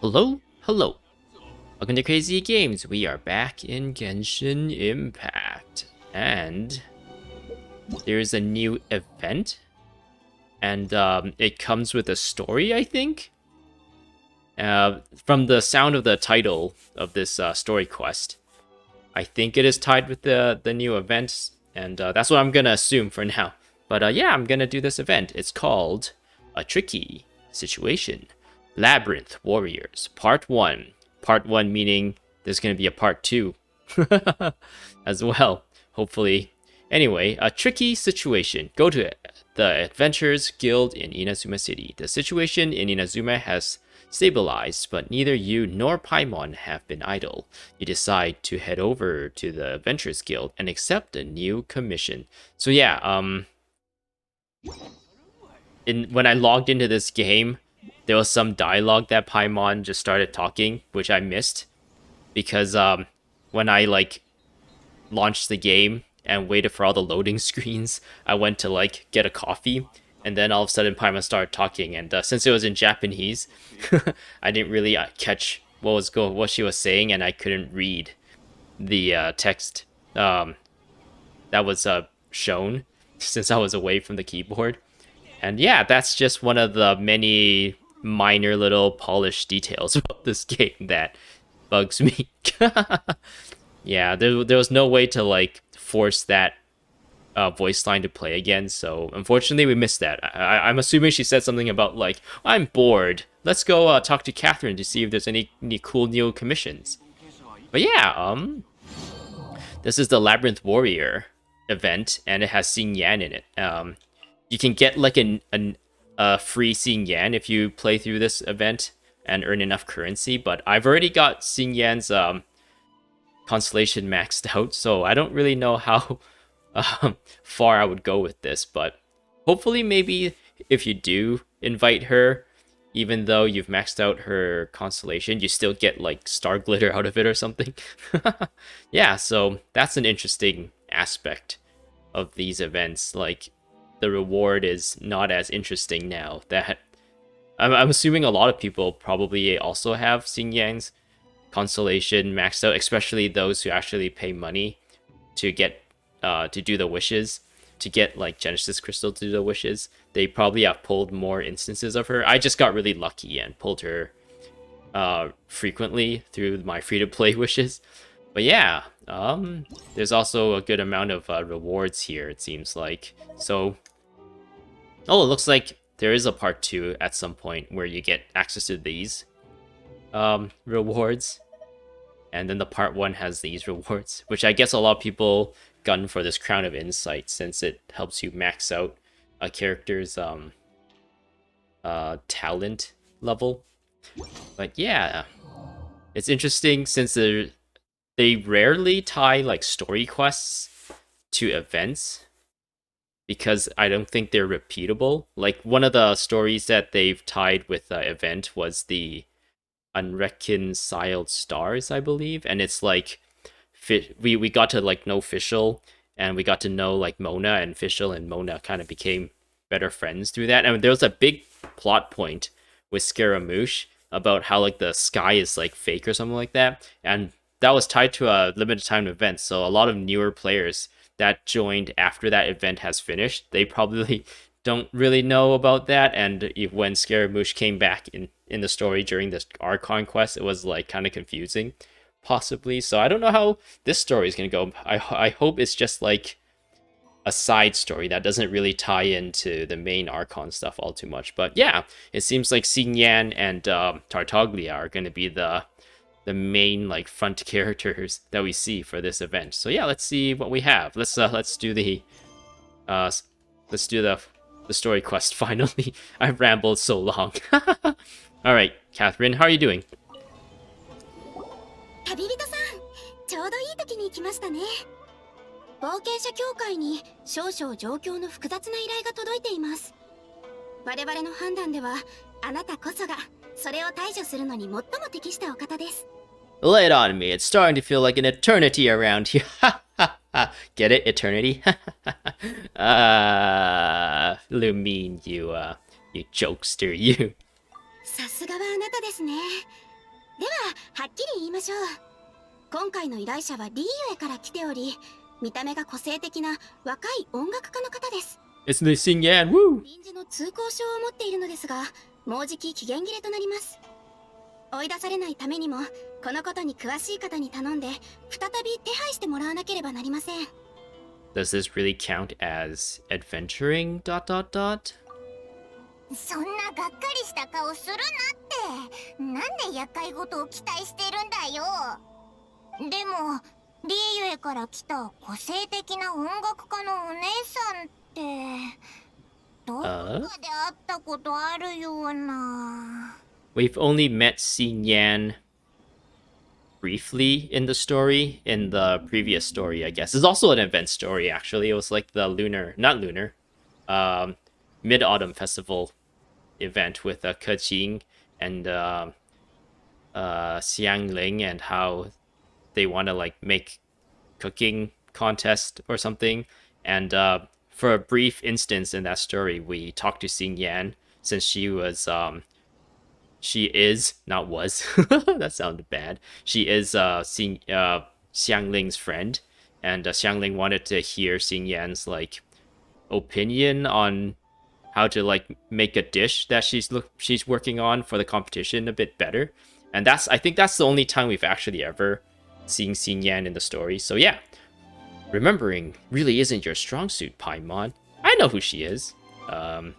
Hello, hello. Welcome to Crazy Games. We are back in Genshin Impact. And there's a new event. And it comes with a story, I think. From the sound of the title of this story quest, I think it is tied with the new events. And that's what I'm going to assume for now. But yeah, I'm going to do this event. It's called A Tricky Situation. Labyrinth Warriors, Part 1. Part 1 meaning there's going to be a Part 2 as well, hopefully. Anyway, a tricky situation. Go to the Adventurers Guild in Inazuma City. The situation in Inazuma has stabilized, but neither you nor Paimon have been idle. You decide to head over to the Adventurers Guild and accept a new commission. So yeah, when I logged into this game, there was some dialogue that Paimon just started talking, which I missed because when I launched the game and waited for all the loading screens, I went to get a coffee, and then all of a sudden Paimon started talking, and since it was in Japanese, I didn't really catch what she was saying, and I couldn't read the text that was shown since I was away from the keyboard. And yeah, that's just one of the many minor little polished details about this game that bugs me. Yeah, there was no way to force that voice line to play again, so unfortunately we missed that. I'm assuming she said something about I'm bored. Let's go talk to Catherine to see if there's any cool new commissions. But yeah, this is the Labyrinth Warrior event, and it has Xinyan in it. You can get a free Xinyan if you play through this event and earn enough currency, but I've already got Xinyan's constellation maxed out, so I don't really know how far I would go with this, but hopefully maybe if you do invite her, even though you've maxed out her constellation, you still get star glitter out of it or something. Yeah, so that's an interesting aspect of these events. The reward is not as interesting now. That I'm assuming a lot of people probably also have Xinyan's constellation maxed out, especially those who actually pay money to get to do the wishes, to get Genesis Crystal to do the wishes. They probably have pulled more instances of her. I just got really lucky and pulled her frequently through my free-to-play wishes. But yeah, there's also a good amount of rewards here, it seems like. So, oh, it looks like there is a part 2 at some point where you get access to these rewards. And then the part 1 has these rewards, which I guess a lot of people gun for this Crown of Insight, since it helps you max out a character's talent level. But yeah, it's interesting since they rarely tie story quests to events, because I don't think they're repeatable. One of the stories that they've tied with the event was the Unreconciled Stars, I believe, and it's we got to know Fischl, and we got to know Mona, and Fischl and Mona kind of became better friends through that. And there was a big plot point with Scaramouche about how the sky is fake or something like that, and that was tied to a limited time event. So a lot of newer players that joined after that event has finished, they probably don't really know about that. And when Scaramouche came back in the story during this Archon quest, it was kind of confusing, possibly. So I don't know how this story is going to go. I hope it's just a side story that doesn't really tie into the main Archon stuff all too much. But yeah, it seems like Xinyan and Tartaglia are going to be the main front characters that we see for this event. So yeah, let's see what we have. Let's do the story quest finally. I've rambled so long. All right, Catherine, how are you doing? 旅人さん、ちょうどいい時に来ましたね。冒険者協会に少々状況の複雑な依頼が届いています。我々の判断では、あなたこそがそれを対処するのに最も適したお方です。Lay it on me. It's starting to feel like an eternity around here. Get it? Eternity? Lumine, you jokester, you. さすがはあなたですね。でははっきり言いましょう。今回の依頼者はリーユへから来ており、見た目が個性的な若い音楽家の方です。It's the Xinyan, woo! 臨時の通行証を持っているのですが、もうじき期限切れとなります。追い出されないためにも、このことに詳しい方に頼んで、再び手配してもらわなければなりません。Does this really count as adventuring? ... そんながっかりした顔するなって。なんで厄介事を期待してるんだよ。でもリーユエから来た個性的な音楽家のお姉さんってどっかで会ったことあるような。We've only met Xinyan briefly in the story, in the previous story, I guess. It's also an event story, actually. It was like the Mid-Autumn Festival event with Kejing and Xiangling, and how they want to like make cooking contest or something. And for a brief instance in that story, we talked to Xinyan, since she is, not was, that sounded bad. She is Xiangling's friend, and Xiangling wanted to hear Xinyan's like opinion on how to like make a dish that she's working on for the competition a bit better. And I think that's the only time we've actually ever seen Xinyan in the story. So yeah, remembering really isn't your strong suit, Paimon. I know who she is. I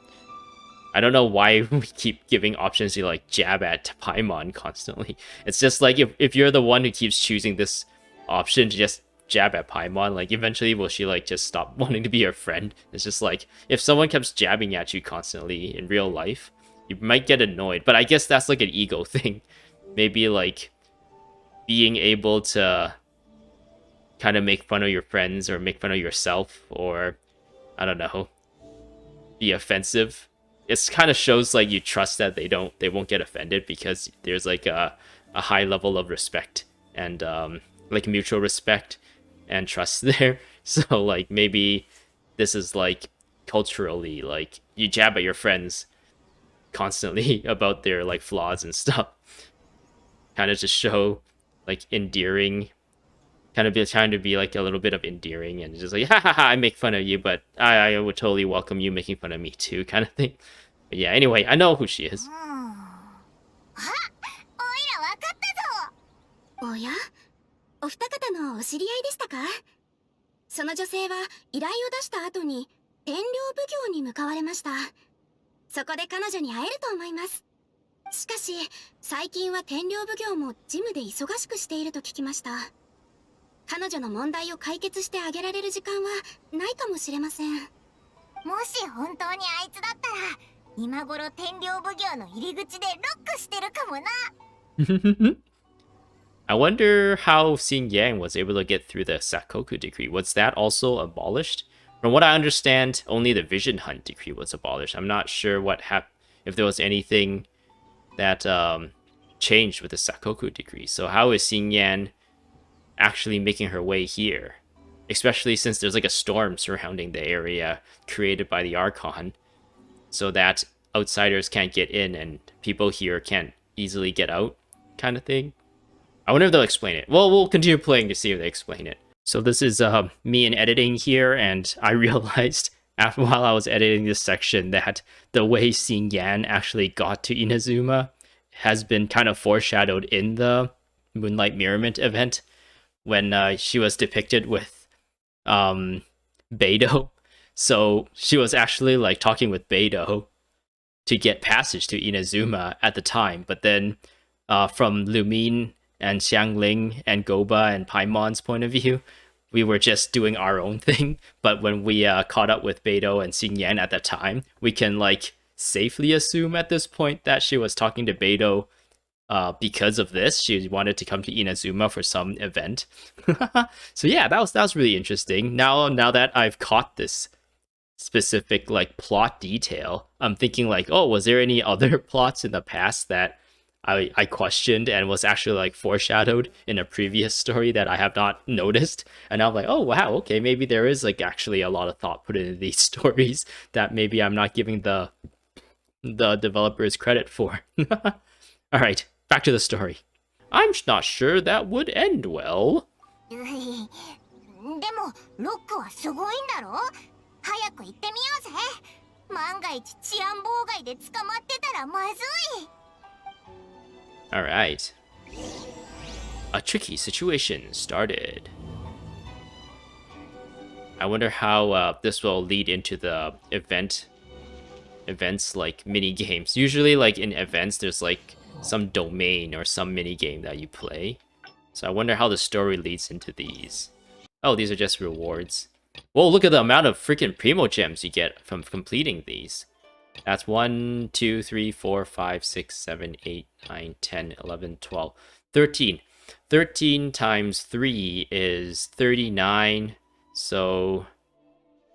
don't know why we keep giving options to like jab at Paimon constantly. It's just like if you're the one who keeps choosing this option to just jab at Paimon, like eventually will she like just stop wanting to be your friend? It's just like if someone keeps jabbing at you constantly in real life, you might get annoyed. But I guess that's like an ego thing. Maybe like being able to kind of make fun of your friends or make fun of yourself, or I don't know, be offensive. It kind of shows like you trust that they won't get offended, because there's like a high level of respect and like mutual respect and trust there. So like maybe this is like culturally, like you jab at your friends constantly about their like flaws and stuff, kind of to show like endearing, kind of be trying to be like a little bit of endearing, and just like ha ha ha, I make fun of you, but I would totally welcome you making fun of me too, kind of thing. But yeah, anyway, I know who she is. おや、お二方のお知り合いでしたか？その女性は依頼を出した後に天領奉行に向かわれました。そこで彼女に会えると思います。しかし最近は天領奉行も事務で忙しくしていると聞きました。彼女の問題を解決してあげられる時間はないかもしれません。もし本当にあいつだったら、今頃天領奉行の入り口でロックしてるかもな。I wonder how Xinyan was able to get through the Sakoku decree. Was that also abolished? From what I understand, only the Vision Hunt decree was abolished. I'm not sure what happened, if there was anything that changed with the Sakoku decree. So how is Xinyan actually making her way here? Especially since there's like a storm surrounding the area created by the Archon, so that outsiders can't get in and people here can't easily get out, kind of thing. I wonder if they'll explain it. Well, we'll continue playing to see if they explain it. So this is me in editing here, and I realized while I was editing this section that the way Xinyan actually got to Inazuma has been kind of foreshadowed in the Moonlight Mirrorment event, when she was depicted with Beidou. So she was actually like talking with Beidou to get passage to Inazuma at the time, but then from Lumine and Xiangling and Goba and Paimon's point of view, we were just doing our own thing. But when we caught up with Beidou and Xinyan at that time, we can like safely assume at this point that she was talking to Beidou because of this. She wanted to come to Inazuma for some event. So yeah, that was really interesting. Now that I've caught this specific like plot detail, I'm thinking like, oh, was there any other plots in the past that I questioned and was actually like foreshadowed in a previous story that I have not noticed? And I'm like, oh wow, okay, maybe there is like actually a lot of thought put into these stories that maybe I'm not giving the developers credit for. All right, back to the story. I'm not sure that would end well. でもロックはすごいんだろ。早く行ってみようぜ。万が一治安妨害で捕まってたらまずい。Alright. A tricky situation started. I wonder how this will lead into the events like mini games. Usually like in events there's like some domain or some mini game that you play. So I wonder how the story leads into these. Oh, these are just rewards. Whoa, look at the amount of freaking Primo Gems you get from completing these. That's 1, 2, 3, 4, 5, 6, 7, 8, 9, 10, 11, 12, 13. 13 times 3 is 39. So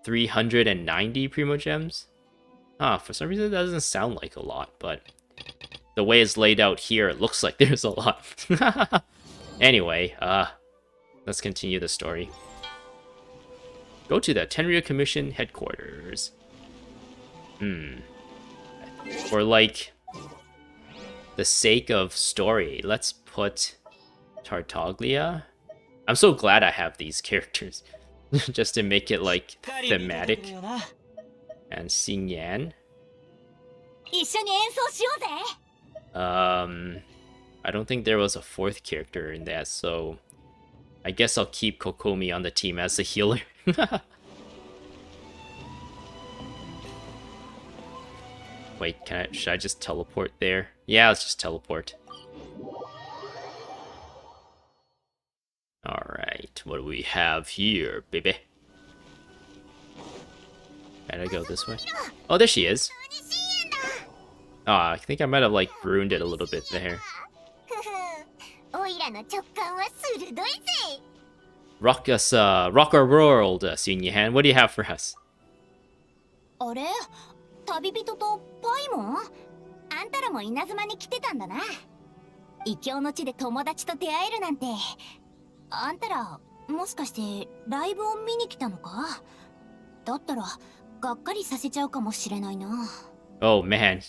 390 Primo Gems? For some reason that doesn't sound like a lot, but the way it's laid out here, it looks like there's a lot. Anyway, let's continue the story. Go to the Tenryu Commission headquarters. For like the sake of story, let's put Tartaglia. I'm so glad I have these characters. Just to make it like thematic. And Xinyan. I don't think there was a fourth character in that, so I guess I'll keep Kokomi on the team as the healer. Wait, should I just teleport there? Yeah, let's just teleport. Alright, what do we have here, baby? Gotta go this way. Oh, there she is. I think I might have like ruined it a little bit there. Rock our world, Xinyan. What do you have for us? あれ、旅人とパイモン？あんたらも稲妻に来てたんだな。異教の地で友達と出会えるなんて。あんたらもしかしてライブを見に来たのか？だったらがっかりさせちゃうかもしれないな。Oh man,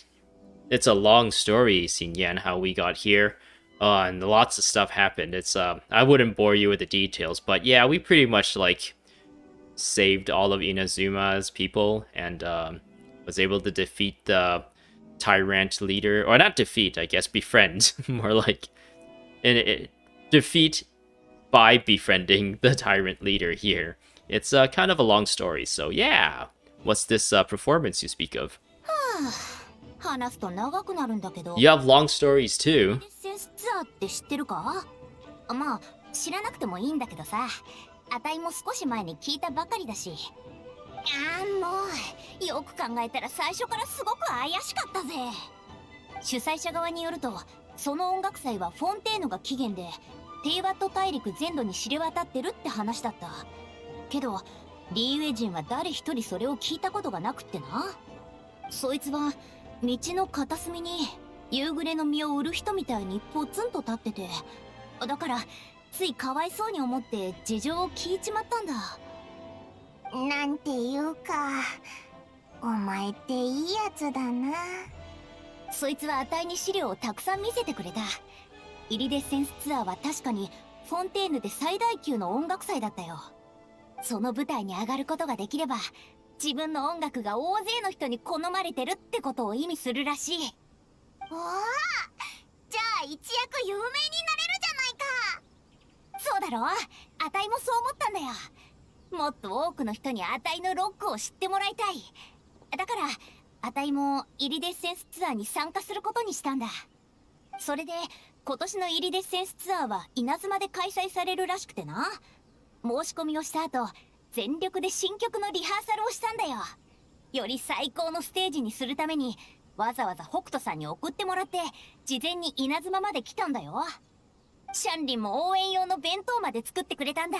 it's a long story, Xinyan, how we got here. And lots of stuff happened. It's I wouldn't bore you with the details, but yeah, we pretty much like saved all of Inazuma's people and was able to defeat the tyrant leader, or not defeat, I guess, befriend, more like defeat by befriending the tyrant leader here. It's kind of a long story, so yeah. What's this performance you speak of? You have long stories too. って知ってるか？まあ知らなくてもいいんだけどさ、あたいも少し前に聞いたばかりだし。もうよく考えたら最初からすごく怪しかったぜ。主催者側によると、その音楽祭はフォンテーヌが起源で、テイワット大陸全土に知れ渡ってるって話だった。けどリーウェ人は誰一人それを聞いたことがなくってな。そいつは道の片隅に夕暮れの実を売る人みたいにポツンと立ってて、だからついかわいそうに思って事情を聞いちまったんだ。なんていうか、お前っていいやつだな。そいつはあたいに資料をたくさん見せてくれた。イリデッセンスツアーは確かにフォンテーヌで最大級の音楽祭だったよ。その舞台に上がることができれば、自分の音楽が大勢の人に好まれてるってことを意味するらしい。おお、じゃあ一躍有名になれるじゃないか。そうだろ、あたいもそう思ったんだよ。もっと多くの人にあたいのロックを知ってもらいたい。だからあたいもイリデッセンスツアーに参加することにしたんだ。それで今年のイリデッセンスツアーは稲妻で開催されるらしくてな。申し込みをした後、全力で新曲のリハーサルをしたんだよ。より最高のステージにするためにわざわざ北斗さんに送ってもらって事前に稲妻まで来たんだよ。シャンリンも応援用の弁当まで作ってくれたんだ。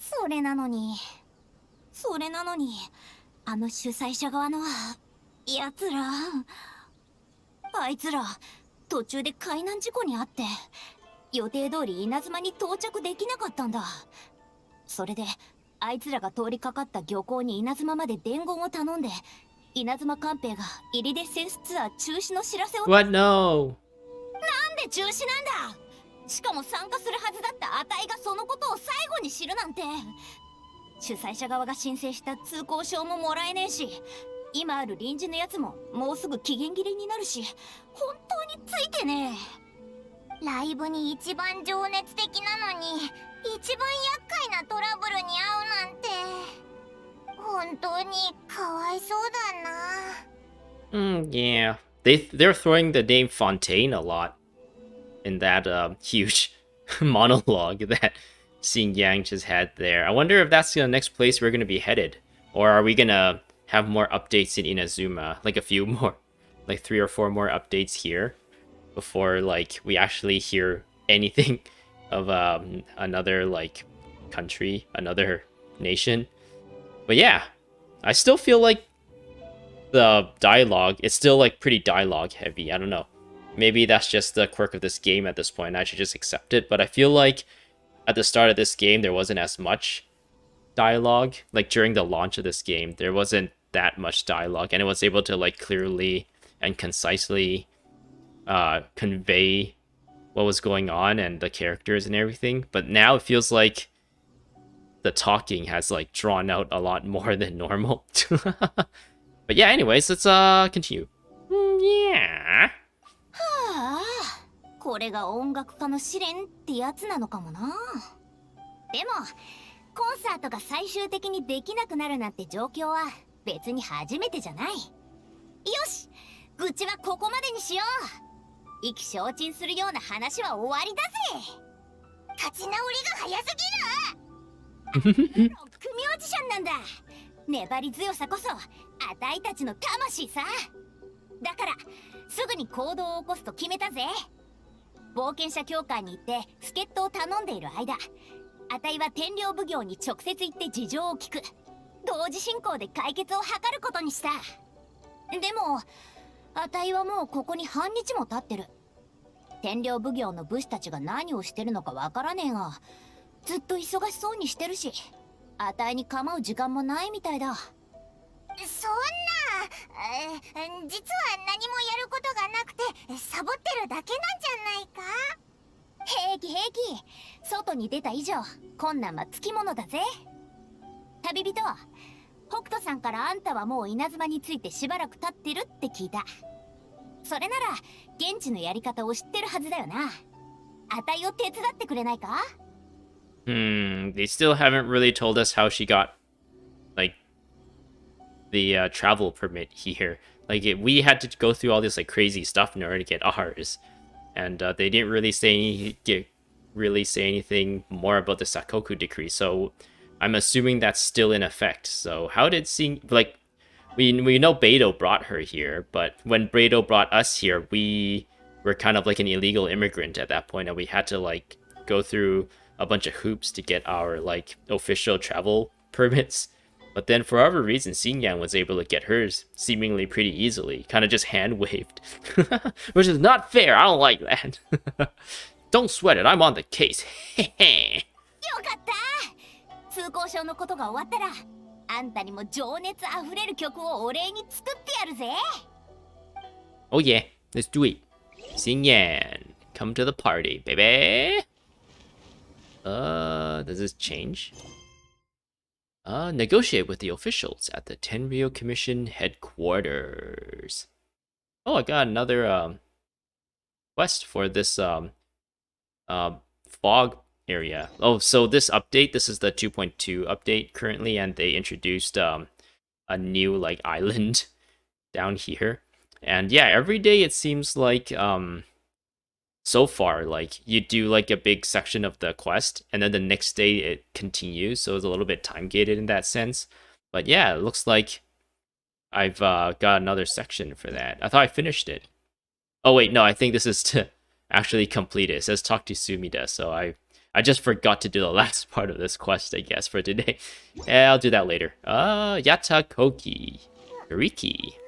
それなのにあの主催者側のやつら、あいつら途中で海難事故に遭って予定通り稲妻に到着できなかったんだ。それであいつらが通りかかった漁港に稲妻まで伝言を頼んで、稲妻官兵がイリデッセンスツアー中止の知らせを。 What? No. なんで中止なんだ。しかも参加するはずだったあたいがそのことを最後に知るなんて。主催者側が申請した通行証ももらえねえし、今ある臨時のやつももうすぐ期限切れになるし、本当についてねえ。ライブに一番情熱的なのに一番厄介なトラブルに遭うなんて、本当にかわいそうだな。Yeah. They're throwing the name Fontaine a lot in that huge monologue that Xinyan just had there. I wonder if that's the next place we're gonna be headed, or are we gonna have more updates in Inazuma, like a few more, like 3 or 4 more updates here before like we actually hear anything of another like country, another nation. But yeah, I still feel like the dialogue, it's still like pretty dialogue heavy. I don't know. Maybe that's just the quirk of this game at this point. I should just accept it. But I feel like at the start of this game, there wasn't as much dialogue. Like during the launch of this game, there wasn't that much dialogue, and it was able to like clearly and concisely convey what was going on and the characters and everything. But now it feels like the talking has like drawn out a lot more than normal. But yeah, anyways, let's continue. Yeah. はあ、これが音楽家の試練ってやつなのかもな。でもコンサートが最終的にできなくなるなんて状況は別に初めてじゃない。よし、愚痴はここまでにしよう。意気消沈するような話は終わりだぜ。立ち直りが早すぎる。組オジシャンなんだ。粘り強さこそあたいたちの魂さ。だからすぐに行動を起こすと決めたぜ。冒険者協会に行って助っ人を頼んでいる間、あたいは天領奉行に直接行って事情を聞く。同時進行で解決を図ることにした。でもあたいはもうここに半日も経ってる。天領奉行の武士たちが何をしてるのかわからねえが、ずっと忙しそうにしてるし、あたいに構う時間もないみたいだ。そんな、実は何もやることがなくてサボってるだけなんじゃないか。平気平気、外に出た以上困難はつきものだぜ。旅人、北斗さんからあんたはもう稲妻についてしばらく経ってるって聞いた。それなら現地のやり方を知ってるはずだよな。あたいを手伝ってくれないか。They still haven't really told us how she got like the travel permit here. Like we had to go through all this like crazy stuff in order to get ours, and they didn't really say anything more about the Sakoku decree. So I'm assuming that's still in effect. So how did like we know Beidou brought her here, but when Beidou brought us here, we were kind of like an illegal immigrant at that point, and we had to like go through a bunch of hoops to get our like official travel permits. But then for whatever reason, Xinyan was able to get hers seemingly pretty easily, kind of just hand waved, which is not fair. I don't like that. Don't sweat it, I'm on the case. よかった。通行証のことが終わったらあんたにも情熱あふれる曲をお礼に作ってやるぜ。 Oh yeah, let's do it. Xinyan, come to the party, baby. Does this change? Negotiate with the officials at the Tenryou Commission headquarters. Oh, I got another quest for this fog area. Oh, so this update, this is the 2.2 update currently, and they introduced a new like island down here. And yeah, every day it seems like so far, like you do like a big section of the quest, and then the next day it continues, so it's a little bit time gated in that sense. But yeah, it looks like I've got another section for that. I thought I finished it. Oh wait, no, I think this is to actually complete it. It says talk to Sumida, so I just forgot to do the last part of this quest, I guess, for today. Yeah, I'll do that later. Yatakoki. Riki.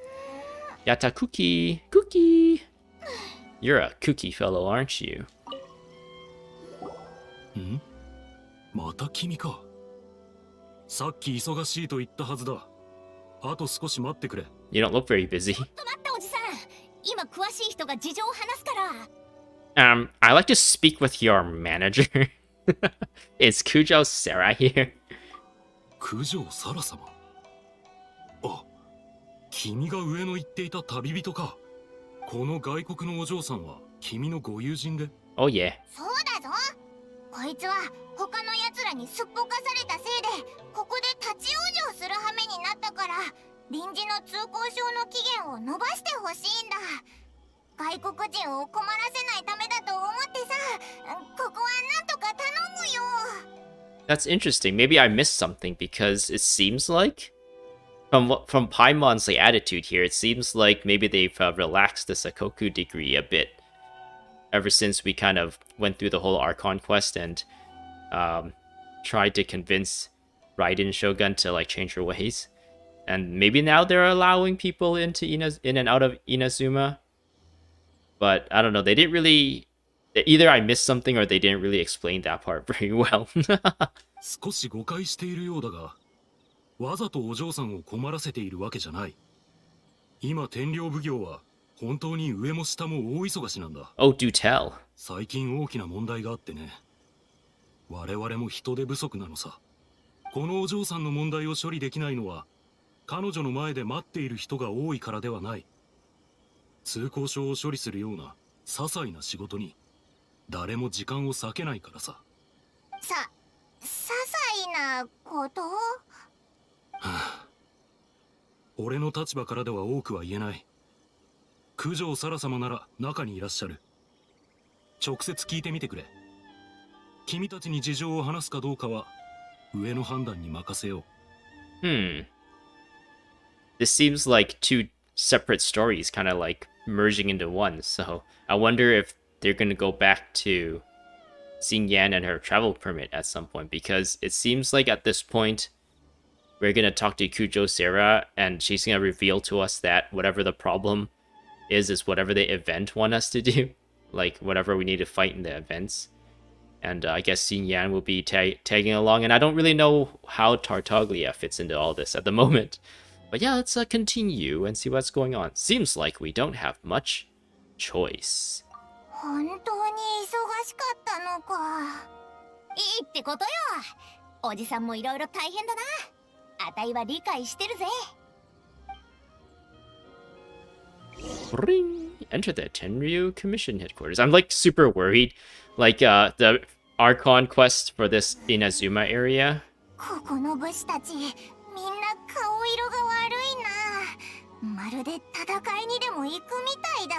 Yatakuki. Cookie. You're a kooky fellow, aren't you? ん？また君か。さっき忙しいと言ったはずだ。あと少し待ってくれ。You don't look very busy. ちょっと待ったおじさん。今詳しい人が事情を話すから。I like to speak with your manager. Is Kujo Sarah here? 九条サラ様。あ、君が上の言っていた旅人か。この外国のお嬢さんは君のご友人で。Oh yeah. そうだぞ。こいつは他の奴らにすっぽかされたせいでここで立ち往生する羽目になったから臨時の通行証の期限を延ばしてほしいんだ。外国人を困らせないためだと思ってさ、ここはなんとか頼むよ。 That's interesting. Maybe I missed something because it seems like from Paimon's like attitude here, it seems like maybe they've relaxed the Sakoku degree a bit ever since we kind of went through the whole Archon quest and tried to convince Raiden Shogun to like change her ways. And maybe now they're allowing people into in and out of Inazuma. But I don't know, they didn't really... Either I missed something or they didn't really explain that part very well. 少し誤解しているようだが、わざとお嬢さんを困らせているわけじゃない。今天領奉行は本当に上も下も大忙しなんだ。Oh, do tell. 最近大きな問題があってね。我々も人手不足なのさ。このお嬢さんの問題を処理できないのは、彼女の前で待っている人が多いからではない。通行証を処理するような些細な仕事に誰も時間を割けないからさ。些細なこと？はあ、俺の立場からでは多くは言えない。九条サラ様なら中にいらっしゃる。直接聞いてみてくれ。君たちに事情を話すかどうかは上の判断に任せよう。This seems like two separate stories kind of like merging into one, so I wonder if they're gonna go back to Xinyan and her travel permit at some point, because it seems like at this point we're gonna talk to Kujo Sarah and she's gonna reveal to us that whatever the problem is whatever the event want us to do, like whatever we need to fight in the events. And I guess Xinyan will be tagging along, and I don't really know how Tartaglia fits into all this at the moment. But yeah, let's continue and see what's going on. Seems like we don't have much choice. 本当に忙しかったのか。いいってことよ。おじさんもいろいろ大変だな。あたいは理解してるぜ。Ring! Enter the Tenryu Commission headquarters. I'm like super worried. Like the Archon quest for this Inazuma area. ここの武士たち、みんな顔色が悪いな。まるで戦いにでも行くみたいだ。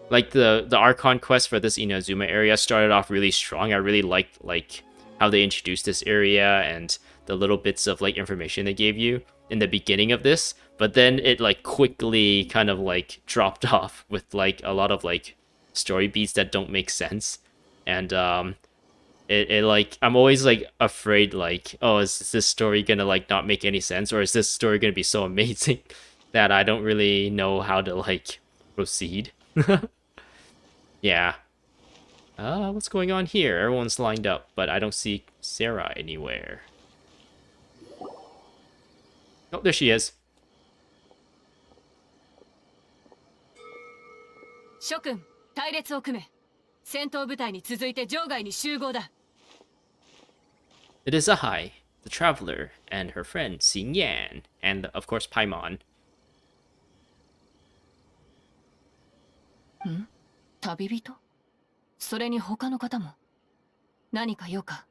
Like the Archon quest for this Inazuma area started off really strong. I really liked like how they introduced this area and the little bits of like information they gave you in the beginning of this, but then it like quickly kind of like dropped off with like a lot of like story beats that don't make sense. And it like I'm always like afraid like, oh, is this story gonna like not make any sense, or is this story gonna be so amazing that I don't really know how to like proceed. Yeah. What's going on here? Everyone's lined up, but I don't see Sarah anywhere. Oh, there she is. 諸君、隊列を組め。戦闘部隊に続いて場外に集合だ。It is I, the traveler, and her friend Xinyan, and of course Paimon. ん？旅人？それに他の方も。何か用か？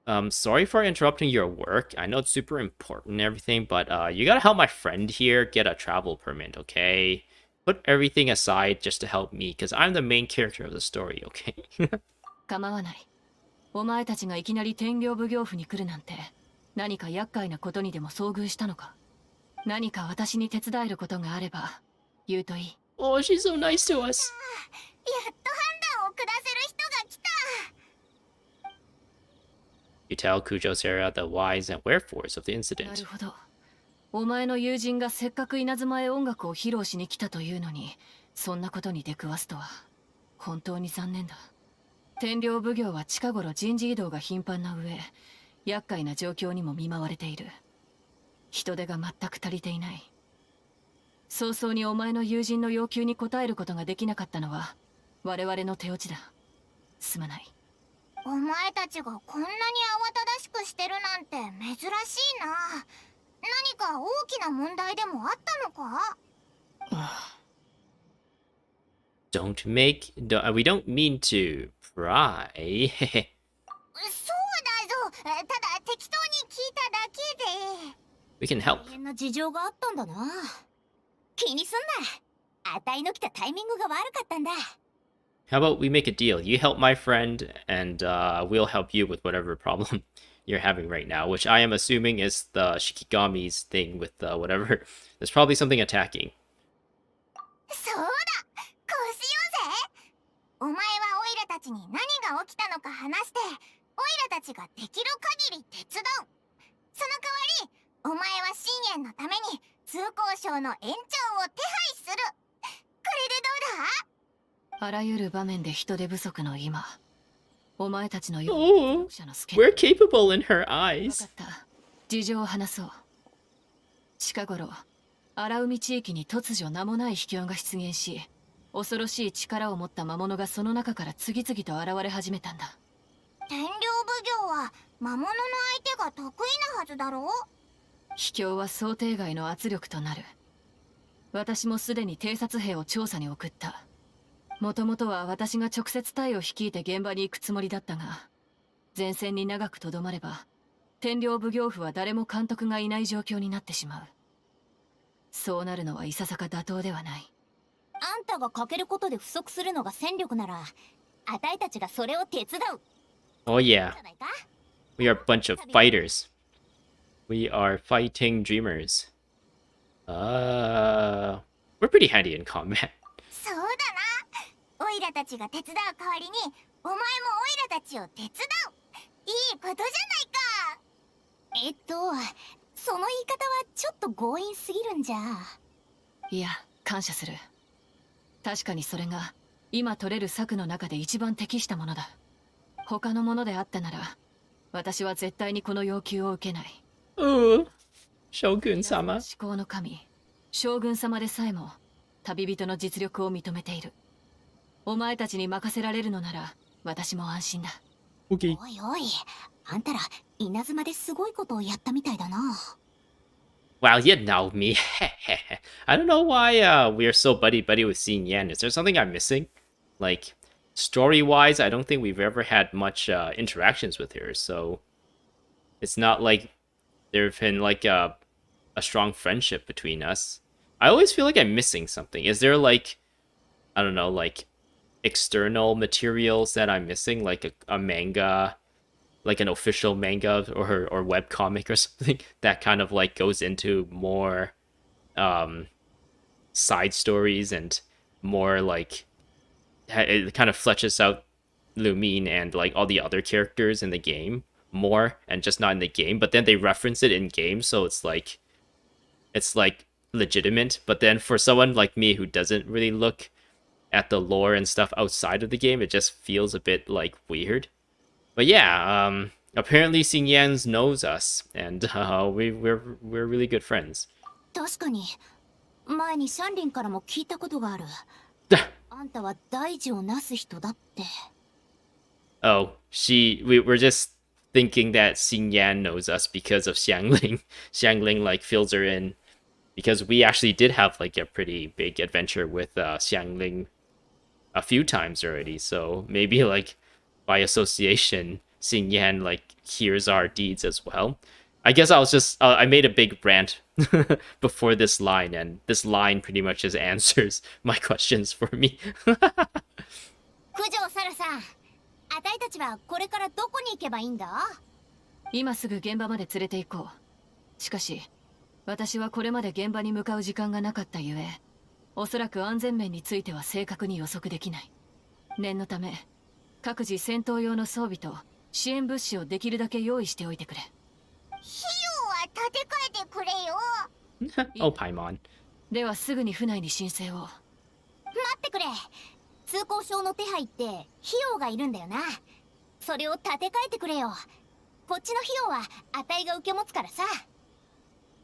Sorry for interrupting your work. I know it's super important and everything, but you gotta help my friend here get a travel permit, okay? Put everything aside just to help me, because I'm the main character of the story, okay? 構わない。お前たちがいきなり天領奉行府に来るなんて、何か厄介なことにでも遭遇したのか？何か私に手伝えることがあれば、言うといい。Oh, she's so nice to us. やっと判断を下せる人が来た。You tell Kujo Sarah the whys and wherefores of the な incident. るほど。お前の友人がせっかく稲妻へ音楽を披露しに来たというのに、そんなことに出くわすとは、本当に残念だ。天領奉行は近頃人事異動が頻繁な上、厄介な状況にも見舞われている。人手が全く足りていない。早々にお前の友人の要求に応えることができなかったのは我々の手落ちだ。すまない。お前たちがこんなに慌ただしくしてるなんて珍しいな。何か大きな問題でもあったのか？ We don't mean to pry. そうだぞ。ただ適当に聞いただけで。We can help. 大変な事情があったんだな。気にすんな。あたいの来たタイミングが悪かったんだ。How about we make a deal? You help my friend, and we'll help you with whatever problem you're having right now, which I am assuming is the Shikigami's thing with whatever. There's probably something attacking. そうだ、こうしようぜ。お前はオイラたちに何が起きたのか話して、オイラたちができる限り手伝う。その代わり、お前は深淵のために通行証の延長を手配する。これでどうだ？あらゆる場面で人手不足の今、お前たちのような Oh, 実力者の助 we're capable in her 分か eyes. った。事情を話そう。近頃荒海地域に突如名もない秘境が出現し、恐ろしい力を持った魔物がその中から次々と現れ始めたんだ。天領奉行は魔物の相手が得意なはずだろう？秘境は想定外の圧力となる。私もすでに偵察兵を調査に送った。もともとは私が直接隊を率いて現場に行くつもりだったが、前線に長くとどまれば天領奉行府は誰も監督がいない状況になってしまう。そうなるのはいささか妥当ではない。あんたがかけることで不足するのが戦力なら、あたいたちがそれを手伝う。 Oh yeah, じゃないか？ we are a bunch of fighters. We are fighting dreamers. We're pretty handy in combat. そうだな。オイラたちが手伝う代わりに、お前もオイラたちを手伝う。いいことじゃないか。その言い方はちょっと強引すぎるんじゃ。いや、感謝する。確かにそれが今取れる策の中で一番適したものだ。他のものであったなら私は絶対にこの要求を受けない。Ooh, Shogun-sama. 至高の神将軍様でさえも旅人の実力を認めている。お前たちに任せられるのなら私も安心だ。 Okay. おいおい、あんたら稲妻ですごいことをやったみたいだな。 Wow, you know me. I don't know why we're so buddy-buddy with Xinyan. Is there something I'm missing? Like, story-wise, I don't think we've ever had much interactions with her, so it's not like there's been like a strong friendship between us. I always feel like I'm missing something. Is there like, I don't know, like external materials that I'm missing, like a manga, like an official manga or webcomic or something that kind of like goes into more side stories and more like it kind of fleshes out Lumine and like all the other characters in the game more, and just not in the game, but then they reference it in game, so it's like legitimate. But then for someone like me who doesn't really look at the lore and stuff outside of the game, it just feels a bit like weird. But yeah, apparently Xinyan knows us, and we're really good friends. 確かに前にシャンリンからも聞いたことがある。あんたは大事をなす人だって。 Oh, we're just thinking that Xinyan knows us because of Xiangling. Xiangling like fills her in, because we actually did have like a pretty big adventure with Xiangling a few times already. So maybe like by association, Xinyan like hears our deeds as well. I guess I was just I made a big rant before this line, and this line pretty much just answers my questions for me. 九条サラさん、あたいたちはこれからどこに行けばいいんだ？今すぐ現場まで連れて行こう。しかし私はこれまで現場に向かう時間がなかったゆえ、おそらく安全面については正確に予測できない。念のため各自戦闘用の装備と支援物資をできるだけ用意しておいてくれ。費用は立て替えてくれよ。Oh, Paimon. ではすぐに府内に申請を。待ってくれ。通行証の手配って費用がいるんだよな。それを立て替えてくれよ。こっちの費用はあたいが受け持つからさ。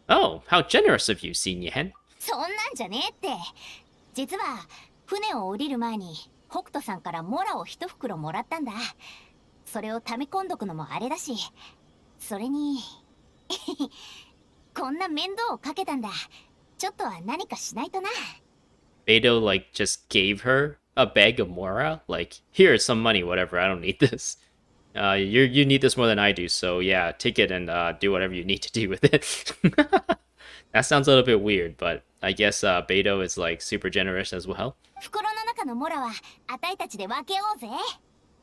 Oh, how generous of you, Xinyan. そんなんじゃねえって。実は船を降りる前に北斗さんからモラを一袋もらったんだ。それを溜め込んどくのもあれだし、それにこんな面倒をかけたんだ。ちょっとは何かしないとな。Beidou like just gave her a bag of Mora. Like, here's some money, whatever. I don't need this. You need this more than I do, so yeah, take it and do whatever you need to do with it. That sounds a little bit weird, but I guess Beidou is like super generous as well. 袋の中のモラはあたいたちで分けようぜ。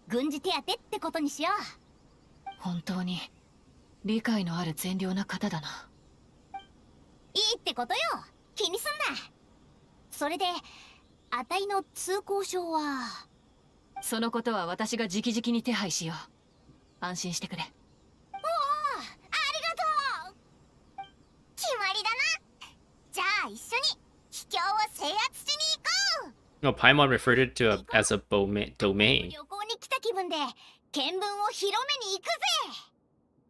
軍事手当ってことにしよう。本当に理解のある善良な方だな。いいってことよ。気にすんな。それであたいの通行証は。そのことは私が直々に手配しよう。安心してくれ。おお、ありがとう。決まりだな。じゃあ一緒に秘境を制圧しに行こう。No, Paimon referred it to as a domain. 旅行に来た気分で見聞を広めに行くぜ。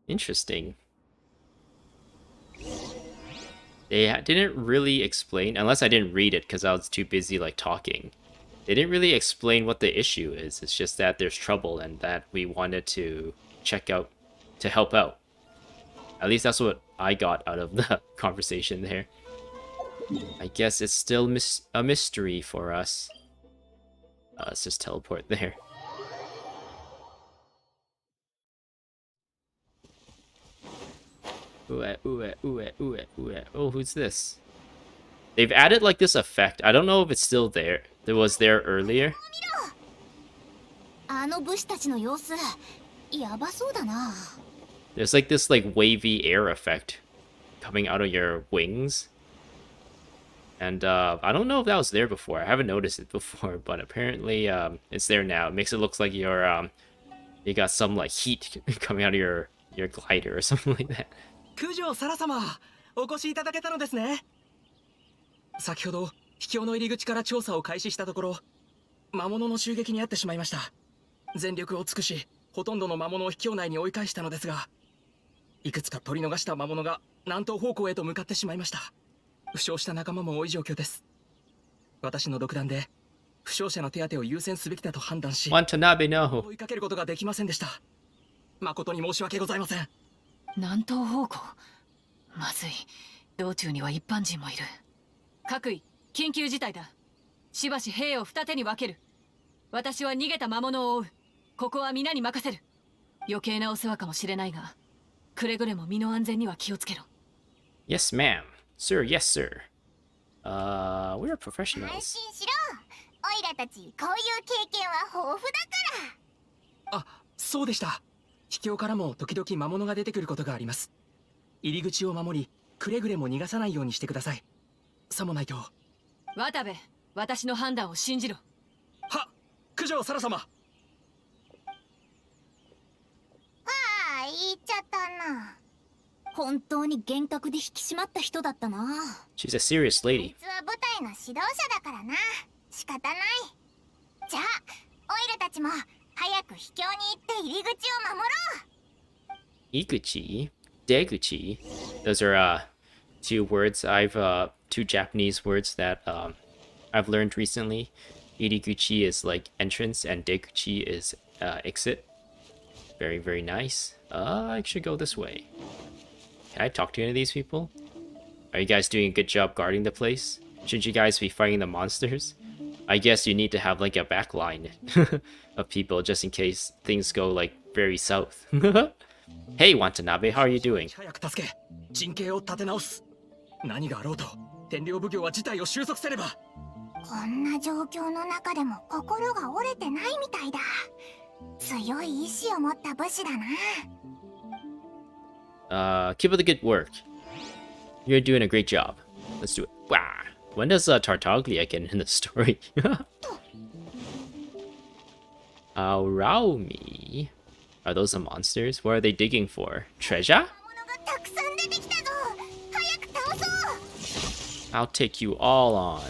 Interesting. They didn't really explain, unless I didn't read it because I was too busy like talking. They didn't really explain what the issue is. It's just that there's trouble and that we wanted to check out to help out. At least that's what I got out of the conversation there. I guess it's still a mystery for us. Let's just teleport there. Oh, who's this? They've added like this effect. I don't know if it's still there. It was there earlier. あの武士たちの様子、やばそうだな。There's like this like wavy air effect coming out of your wings. And I don't know if that was there before. I haven't noticed it before, but apparently it's there now. It makes it look like you're you got some like heat coming out of your glider or something like that. 九条サラ様、お越しいただけたのですね。先ほど秘境の入り口から調査を開始したところ、魔物の襲撃に遭ってしまいました。全力を尽くし、ほとんどの魔物を秘境内に追い返したのですが、いくつか取り逃した魔物が南東方向へと向かってしまいました。負傷した仲間も多い状況です。私の独断で負傷者の手当てを優先すべきだと判断し、Watanabe no. 追いかけることができませんでした。誠に申し訳ございません。南東方向。まずい。道中には一般人もいる。各位、緊急事態だ。しばし兵を二手に分ける。私は逃げた魔物を追う。ここは皆に任せる。余計なお世話かもしれないが、くれぐれも身の安全には気をつけろ。Yes, ma'am. Sir, yes, sir. We're 安 professionals. 心しろ。オイラたちこういう経験は豊富だから。あ、そうでした。秘境からも時々魔物が出てくることがあります。入り口を守り、くれぐれも逃がさないようにしてください。さもないと。渡部、私の判断を信じろ。は、九条サラ様。ああ、言っちゃったな。本当に厳格で引き締まった人だったな。 She's a serious こい lady. つは部隊の指導者だからな。仕方ない。じゃあオイラたちも早く秘境に行って入り口を守ろう。 Iguchi, Deguchi. Those are two words two Japanese words that I've learned recently. Iriguchi is like entrance and Deguchi is exit. Very, very nice. I should go this way. Can I talk to any of these people? Are you guys doing a good job guarding the place? Shouldn't you guys be fighting the monsters? I guess you need to have like a backline of people just in case things go like very south. Hey Watanabe, how are you doing? 早く助け、陣形を立て直す。何があろうと、天領奉行は事態を収束せねば。こんな状況の中でも心が折れてないみたいだ。強い意志を持った武士だな。Keep up the good work. You're doing a great job. Let's do it. Wow. When does Tartaglia get in the story? Auraumi. Are those the monsters? What are they digging for? Treasure? 魔物がたくさん出てきたぞ。早く倒そう。 I'll take you all on.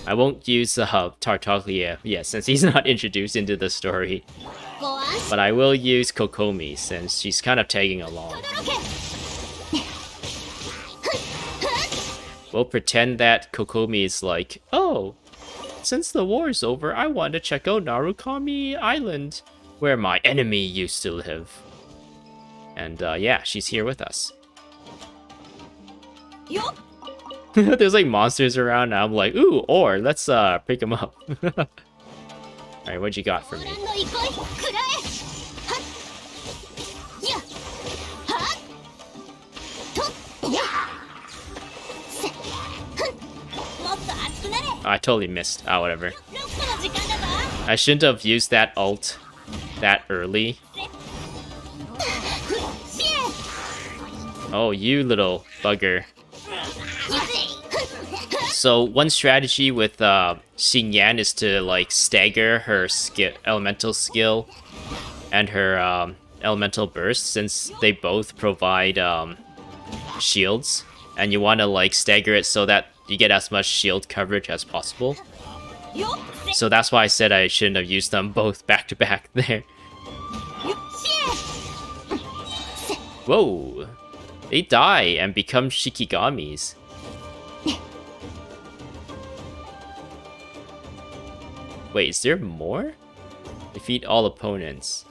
I won't use Tartaglia yet since he's not introduced into the story. ご安心 But I will use Kokomi since she's kind of tagging along. 驚け。We'll pretend that Kokomi is like, oh, since the war's over, I want to check out Narukami Island, where my enemy used to live. And yeah, she's here with us. There's like monsters around, and I'm like, ooh, or let's pick them up. Alright, what you got for me? I totally missed. Ah, whatever. I shouldn't have used that ult that early. Oh, you little bugger. So one strategy with Xinyan is to like stagger her elemental skill and her elemental burst, since they both provide shields, and you want to like stagger it so that you get as much shield coverage as possible. So that's why I said I shouldn't have used them both back to back there. Whoa! They die and become Shikigamis. Wait, is there more? Defeat all opponents.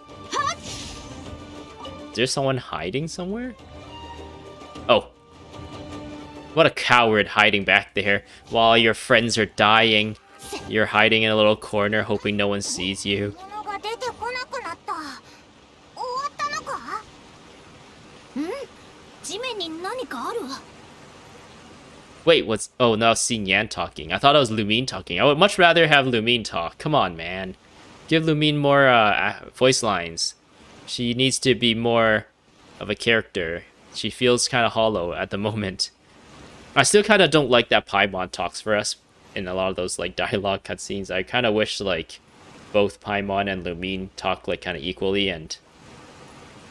Is there someone hiding somewhere? Oh. What a coward hiding back there. While your friends are dying, you're hiding in a little corner hoping no one sees you. Wait, what's... Oh, now Xinyan talking. I thought it was Lumine talking. I would much rather have Lumine talk. Come on, man. Give Lumine more voice lines. She needs to be more of a character. She feels kind of hollow at the moment. I still kind of don't like that Paimon talks for us in a lot of those like dialogue cutscenes. I kind of wish like both Paimon and Lumine talk like kind of equally, and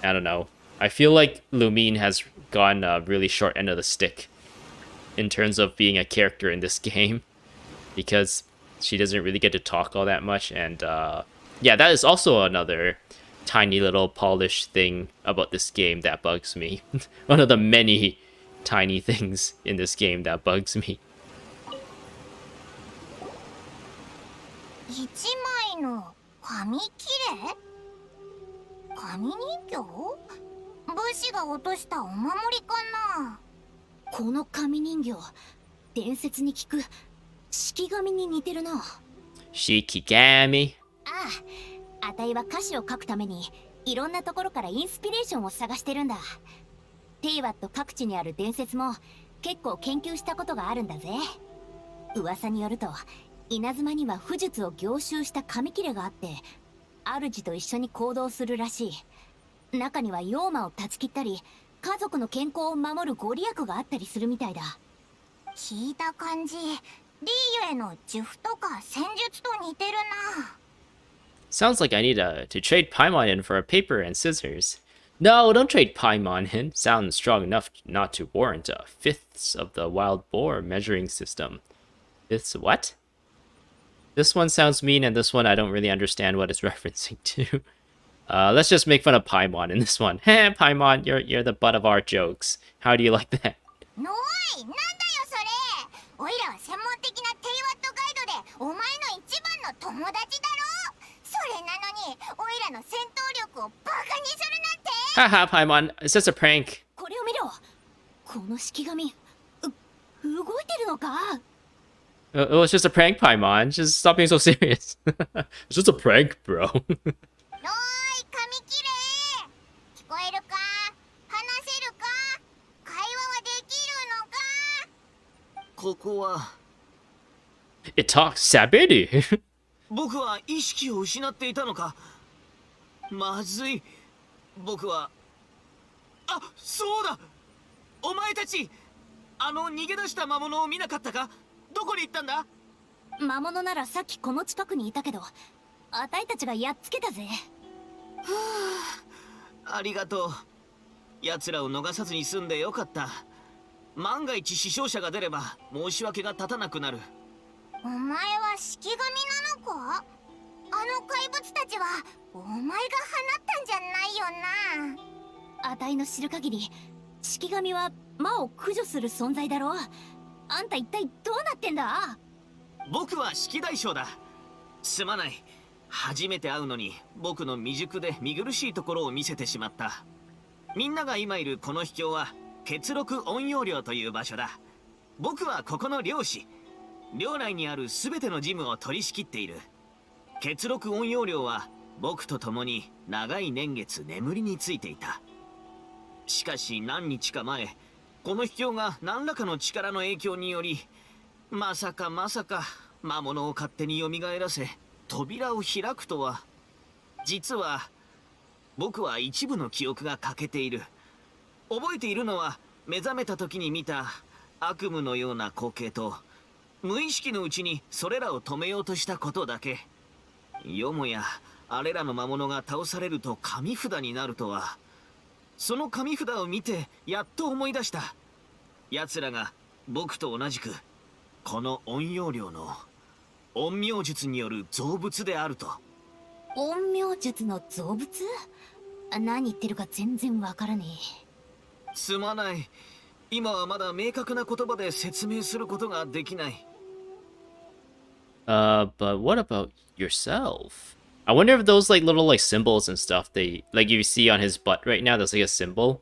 I don't know. I feel like Lumine has gotten a really short end of the stick in terms of being a character in this game, because she doesn't really get to talk all that much. And yeah, that is also another tiny little polished thing about this game that bugs me. One of the many tiny things in this game that bugs me. 武士が落としたお守りかな。この紙人形、伝説に聞く式紙に似てるな。Shikigami. ああ、あたいは歌詞を書くためにいろんなところからインスピレーションを探してるんだ。テイワット各地にある伝説も結構研究したことがあるんだぜ。噂によると、稲妻には武術を凝集した紙切れがあって、主と一緒に行動するらしい。中には妖魔を断ち切ったり、家族の健康を守るご利益があったりするみたいだ。聞いた感じ、リーユへの呪符とか戦術と似てるな。Sounds like I need to trade Paimon in for a paper and scissors. No, don't trade Paimon in. Sounds strong enough not to warrant fifths of the wild boar measuring system. Fifths what? This one sounds mean, and this one I don't really understand what it's referencing to. Let's just make fun of Paimon in this one. Heh, Paimon, you're the butt of our jokes. How do you like that? のい、なんだよそれ。おいらは専門的なテイワットガイドでお前の一番の友達だろ。それなのに、おいらの戦闘力をバカにするなんて。Haha, Paimon, it's just a prank. これを見ろ。この式紙、動いてるのか。It was just a prank, Paimon. Just stop being so serious. It's just a prank, bro. のーい、紙切れ。聞こえるか？話せるか？会話はできるのか？ここは It talks Sabedi. 僕は意識を失っていたのか。まずい。僕はあ、そうだ。お前たち逃げ出した魔物を見なかったか。どこに行ったんだ。魔物ならさっきこの近くにいたけど、あたいたちがやっつけたぜ。ありがとう。奴らを逃さずに済んでよかった。万が一死傷者が出れば申し訳が立たなくなる。お前は式神なのか？あの怪物たちはお前が放ったんじゃないよな。あたいの知る限り、式神は魔を駆除する存在だろう。あんた一体どうなってんだ？僕は式大将だ。すまない。初めて会うのに僕の未熟で見苦しいところを見せてしまった。みんなが今いるこの秘境は血録陰陽寮という場所だ。僕はここの漁師。寮内にある全ての事務を取り仕切っている。血録陰陽寮は僕と共に長い年月眠りについていた。しかし何日か前、この秘境が何らかの力の影響により、まさか魔物を勝手に蘇らせ扉を開くとは。実は僕は一部の記憶が欠けている。覚えているのは目覚めた時に見た悪夢のような光景と、無意識のうちにそれらを止めようとしたことだけ。よもやあれらの魔物が倒されると神札になるとは。その神札を見てやっと思い出した。奴らが僕と同じくこの陰陽寮の陰陽術による造物であると。陰陽術の造物？何言ってるか全然わからねえ。すまない。今はまだ明確な言葉で説明することができない。But what about yourself? I wonder if those like little like symbols and stuff they like you see on his butt right now, there's like a symbol.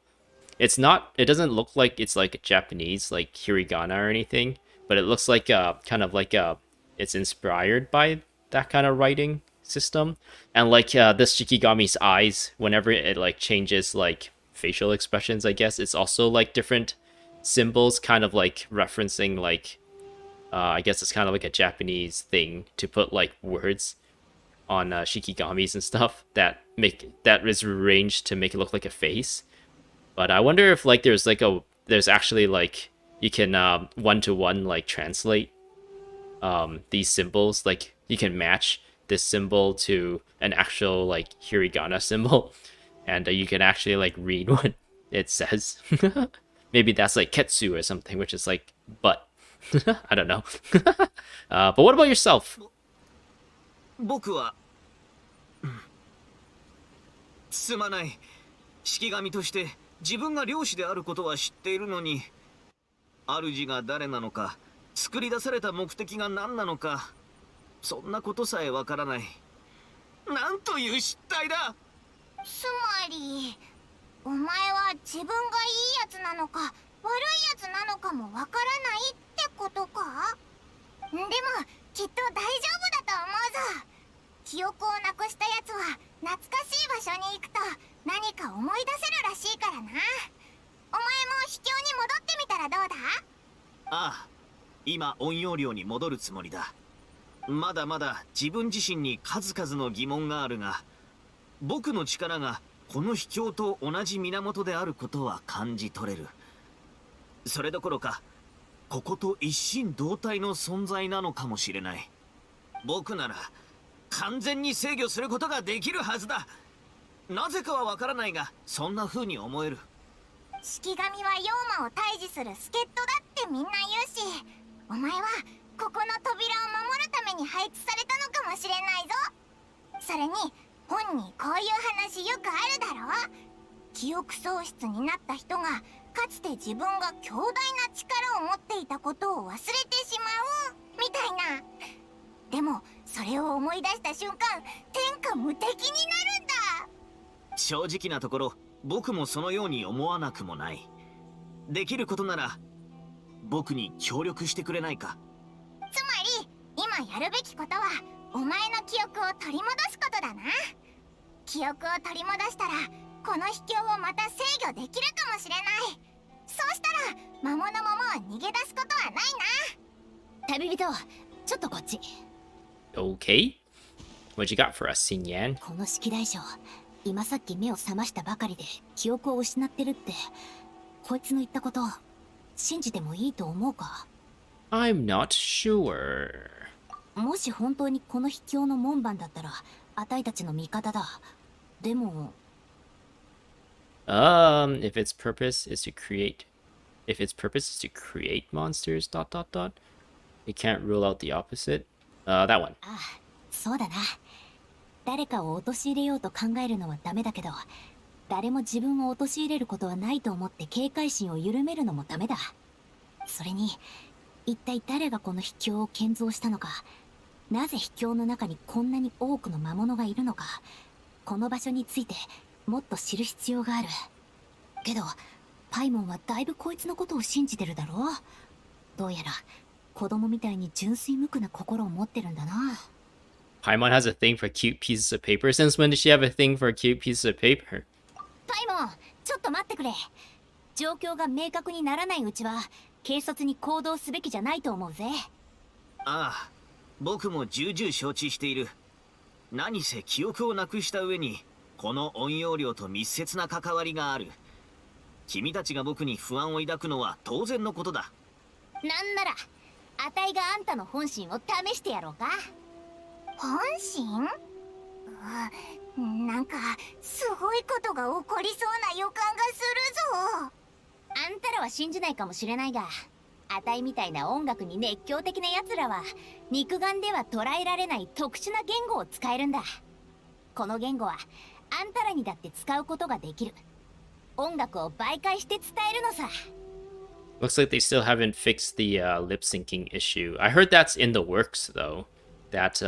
It's not, it doesn't look like it's like Japanese like hiragana or anything, but it looks like kind of like it's inspired by that kind of writing system. And like this Shikigami's eyes, whenever it like changes like facial expressions, I guess it's also like different symbols, kind of like referencing like I guess it's kind of like a Japanese thing to put like words on Shikigamis and stuff that is arranged to make it look like a face. But I wonder if like there's actually like you can one-to-one like translate these symbols. Like you can match this symbol to an actual like hiragana symbol, and you can actually like read what it says. Maybe that's like ketsu or something, which is like butt. I don't know. But what about yourself? 僕はすまない。式神として自分が漁師であることは知っているのに、主が誰なのか、作り出された目的が何なのか、そんなことさえわからない。なんという失態だ。つまりお前は自分がいいやつなのか悪いやつなのかもわからないってことか？でもきっと大丈夫だと思うぞ。記憶をなくしたやつは懐かしい場所に行くと何か思い出せるらしいからな。お前も秘境に戻ってみたらどうだ？ああ、今陰陽寮に戻るつもりだ。まだまだ自分自身に数々の疑問があるが、僕の力がこの秘境と同じ源であることは感じ取れる。それどころかここと一心同体の存在なのかもしれない。僕なら完全に制御することができるはずだ。なぜかはわからないがそんな風に思える。式神は妖魔を退治する助っ人だってみんな言うし、お前はここの扉を守るために配置されたのかもしれないぞ。それに本にこういう話よくあるだろ。記憶喪失になった人がかつて自分が強大な力を持っていたことを忘れてしまうみたいな。でもそれを思い出した瞬間天下無敵になるんだ。正直なところ僕もそのように思わなくもない。できることなら僕に協力してくれないか。つまり今やるべきことはお前の記憶を取り戻すことだな。記憶を取り戻したらこの秘境をまた制御できるかもしれない。そうしたら魔物ももう逃げ出すことはないな。旅人、ちょっとこっち。 Okay. What you got for us, Xinyan? この式大将、今さっき目を覚ましたばかりで記憶を失ってるって、こいつの言ったこと信じてもいいと思うか？ I'm not sure. もし本当にこの秘境の門番だったらあたいたちの味方だ。でもIf its purpose is to create monsters, dot dot dot. It can't rule out the opposite. That one. ああ、そうだな。誰かを陥れようと考えるのはダメだけど、誰も自分を陥れることはないと思って警戒心を緩めるのもダメだ。それに一体誰がこの秘境を建造したのか、なぜ秘境の中にこんなに多くの魔物がいるのか、この場所についてもっと知る必要がある。けどパイモンはだいぶこいつのことを信じてるだろう。どうやら子供みたいに純粋無垢な心を持ってるんだな。Paimon has a thing for cute pieces of paper. Since when did she have a thing for cute pieces of paper? パイモン、ちょっと待ってくれ。状況が明確にならないうちは軽率に行動すべきじゃないと思うぜ。ああ、僕も重々承知している。何せ記憶をなくした上にこの陰陽寮と密接な関わりがある。君たちが僕に不安を抱くのは当然のことだ。なんならあたいがあんたの本心を試してやろうか。本心？なんかすごいことが起こりそうな予感がするぞ。あんたらは信じないかもしれないが、あたいみたいな音楽に熱狂的な奴らは肉眼では捉えられない特殊な言語を使えるんだ。この言語はあんたらにだって使うことができる。音楽を媒介して伝えるのさ。Looks like they still haven't fixed the lip syncing issue. I heard that's in the works though. That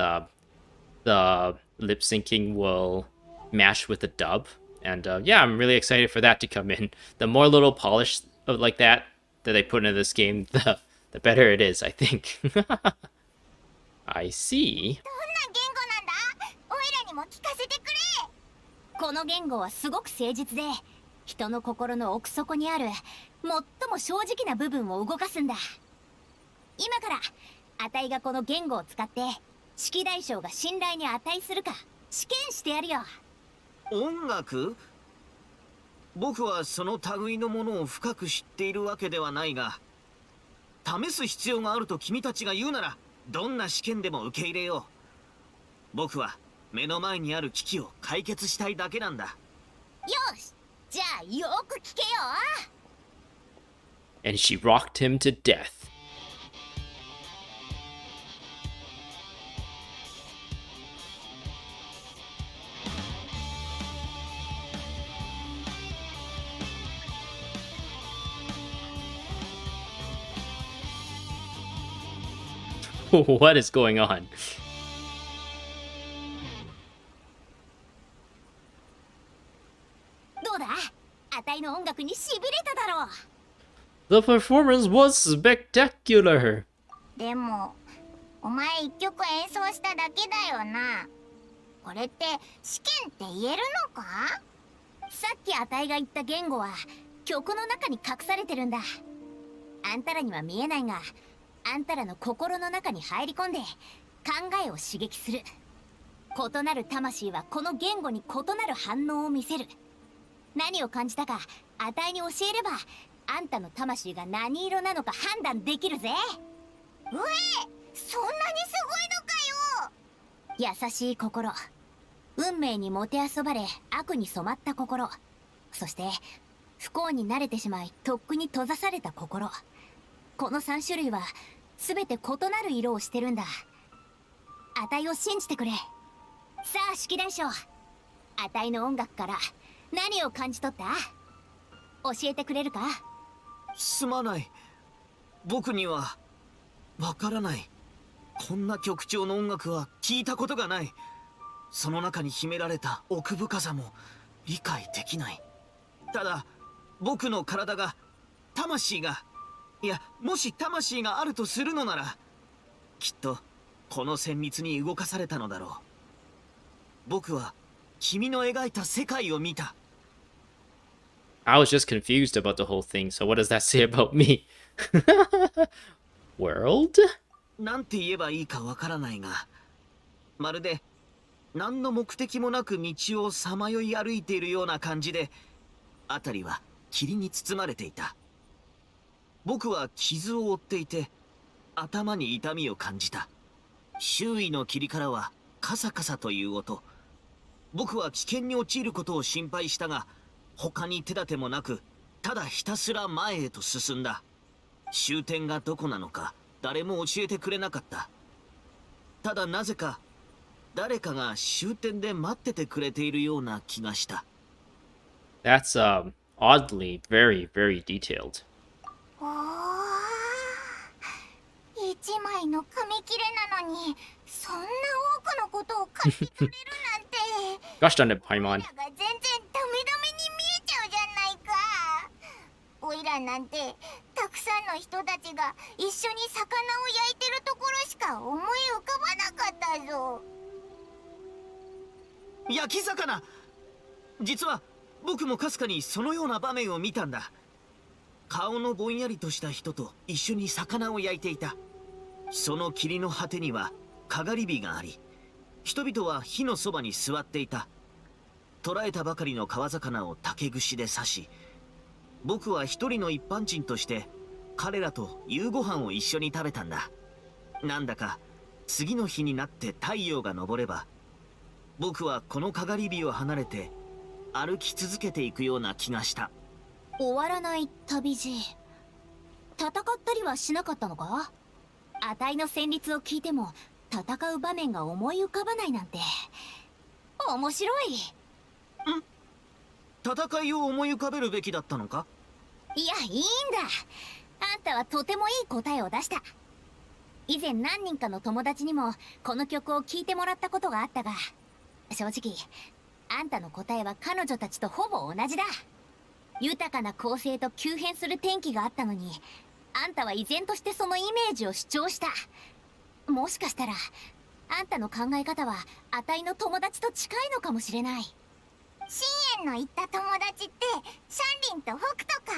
the lip syncing will match with the dub. And yeah, I'm really excited for that to come in. The more little polish like that they put into this game, the better it is, I think. I see. どんな言語なんだ？オイラにも聞かせてくれ。この言語はすごく誠実で、人の心の奥底にある最も正直な部分を動かすんだ。今からあたいがこの言語を使って式大将が信頼に値するか試験してやるよ。音楽？僕はその類のものを深く知っているわけではないが、試す必要があると君たちが言うならどんな試験でも受け入れよう。僕は目の前にある危機を解決したいだけなんだ。よし、じゃあよく聞けよ。 And she rocked him to death. What is going on? どうだ、あたいの音楽にしびれただろう。 The performance was spectacular. でもお前一曲演奏しただけだよな。これって試験って言えるのか？さっきあたいが言った言語は曲の中に隠されてるんだ。あんたらには見えないが、あんたらの心の中に入り込んで考えを刺激する。異なる魂はこの言語に異なる反応を見せる。何を感じたかあたいに教えれば、あんたの魂が何色なのか判断できるぜ。そんなにすごいのかよ。優しい心、運命にもてあそばれ悪に染まった心、そして不幸に慣れてしまいとっくに閉ざされた心。この3種類は全て異なる色をしてるんだ。あたいを信じてくれ。さあ式大将、あたいの音楽から何を感じ取った？教えてくれるか？すまない。僕にはわからない。こんな曲調の音楽は聞いたことがない。その中に秘められた奥深さも理解できない。ただ僕の体が、魂が、いや、もし魂があるとするのなら、きっとこの旋律に動かされたのだろう。僕は君の描いた世界を見た。I was just confused about the whole thing, so what does that say about me? World? なんて言えばいいかわからないが、まるで何の目的もなく道をさまよい歩いているような感じで、辺りは霧に包まれていた。僕は傷を負っていて、頭に痛みを感じた。周囲の霧からはカサカサという音。僕は危険に陥ることを心配したが、他に手立てもなく、ただひたすら前へと進んだ。終点がどこなのか誰も教えてくれなかった。ただなぜか誰かが終点で待っててくれているような気がした。 That's oddly very, very detailed. 一枚の紙切れなのにそんな多くのことを書き取れるなんて Gosh darn it, Paimon. が全然ダメダメに見えちゃうじゃないか。おいらなんてたくさんの人たちが一緒に魚を焼いてるところしか思い浮かばなかったぞ。焼き魚、実は僕もかすかにそのような場面を見たんだ。顔のぼんやりとした人と一緒に魚を焼いていた。その霧の果てにはかがり火があり、人々は火のそばに座っていた。捕らえたばかりの川魚を竹串で刺し、僕は一人の一般人として彼らと夕ご飯を一緒に食べたんだ。なんだか次の日になって太陽が昇れば、僕はこのかがり火を離れて歩き続けていくような気がした。終わらない旅路。戦ったりはしなかったのか？あたいの旋律を聞いても戦う場面が思い浮かばないなんて面白い。戦いを思い浮かべるべきだったのか？いや、いいんだ。あんたはとてもいい答えを出した。以前何人かの友達にもこの曲を聴いてもらったことがあったが、正直あんたの答えは彼女たちとほぼ同じだ。豊かな構成と急変する天気があったのに、あんたは依然としてそのイメージを主張した。もしかしたらあんたの考え方はあたいの友達と近いのかもしれない。深淵の言った友達ってシャンリンと北斗か？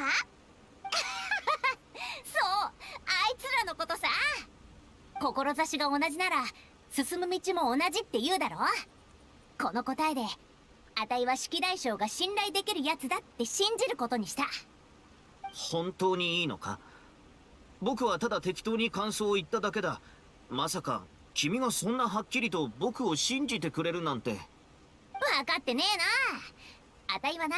そう、あいつらのことさ。志が同じなら進む道も同じって言うだろ。この答えであたいは式大将が信頼できるやつだって信じることにした。本当にいいのか？僕はただ適当に感想を言っただけだ。まさか君がそんなはっきりと僕を信じてくれるなんて。分かってねえな。あたいはな、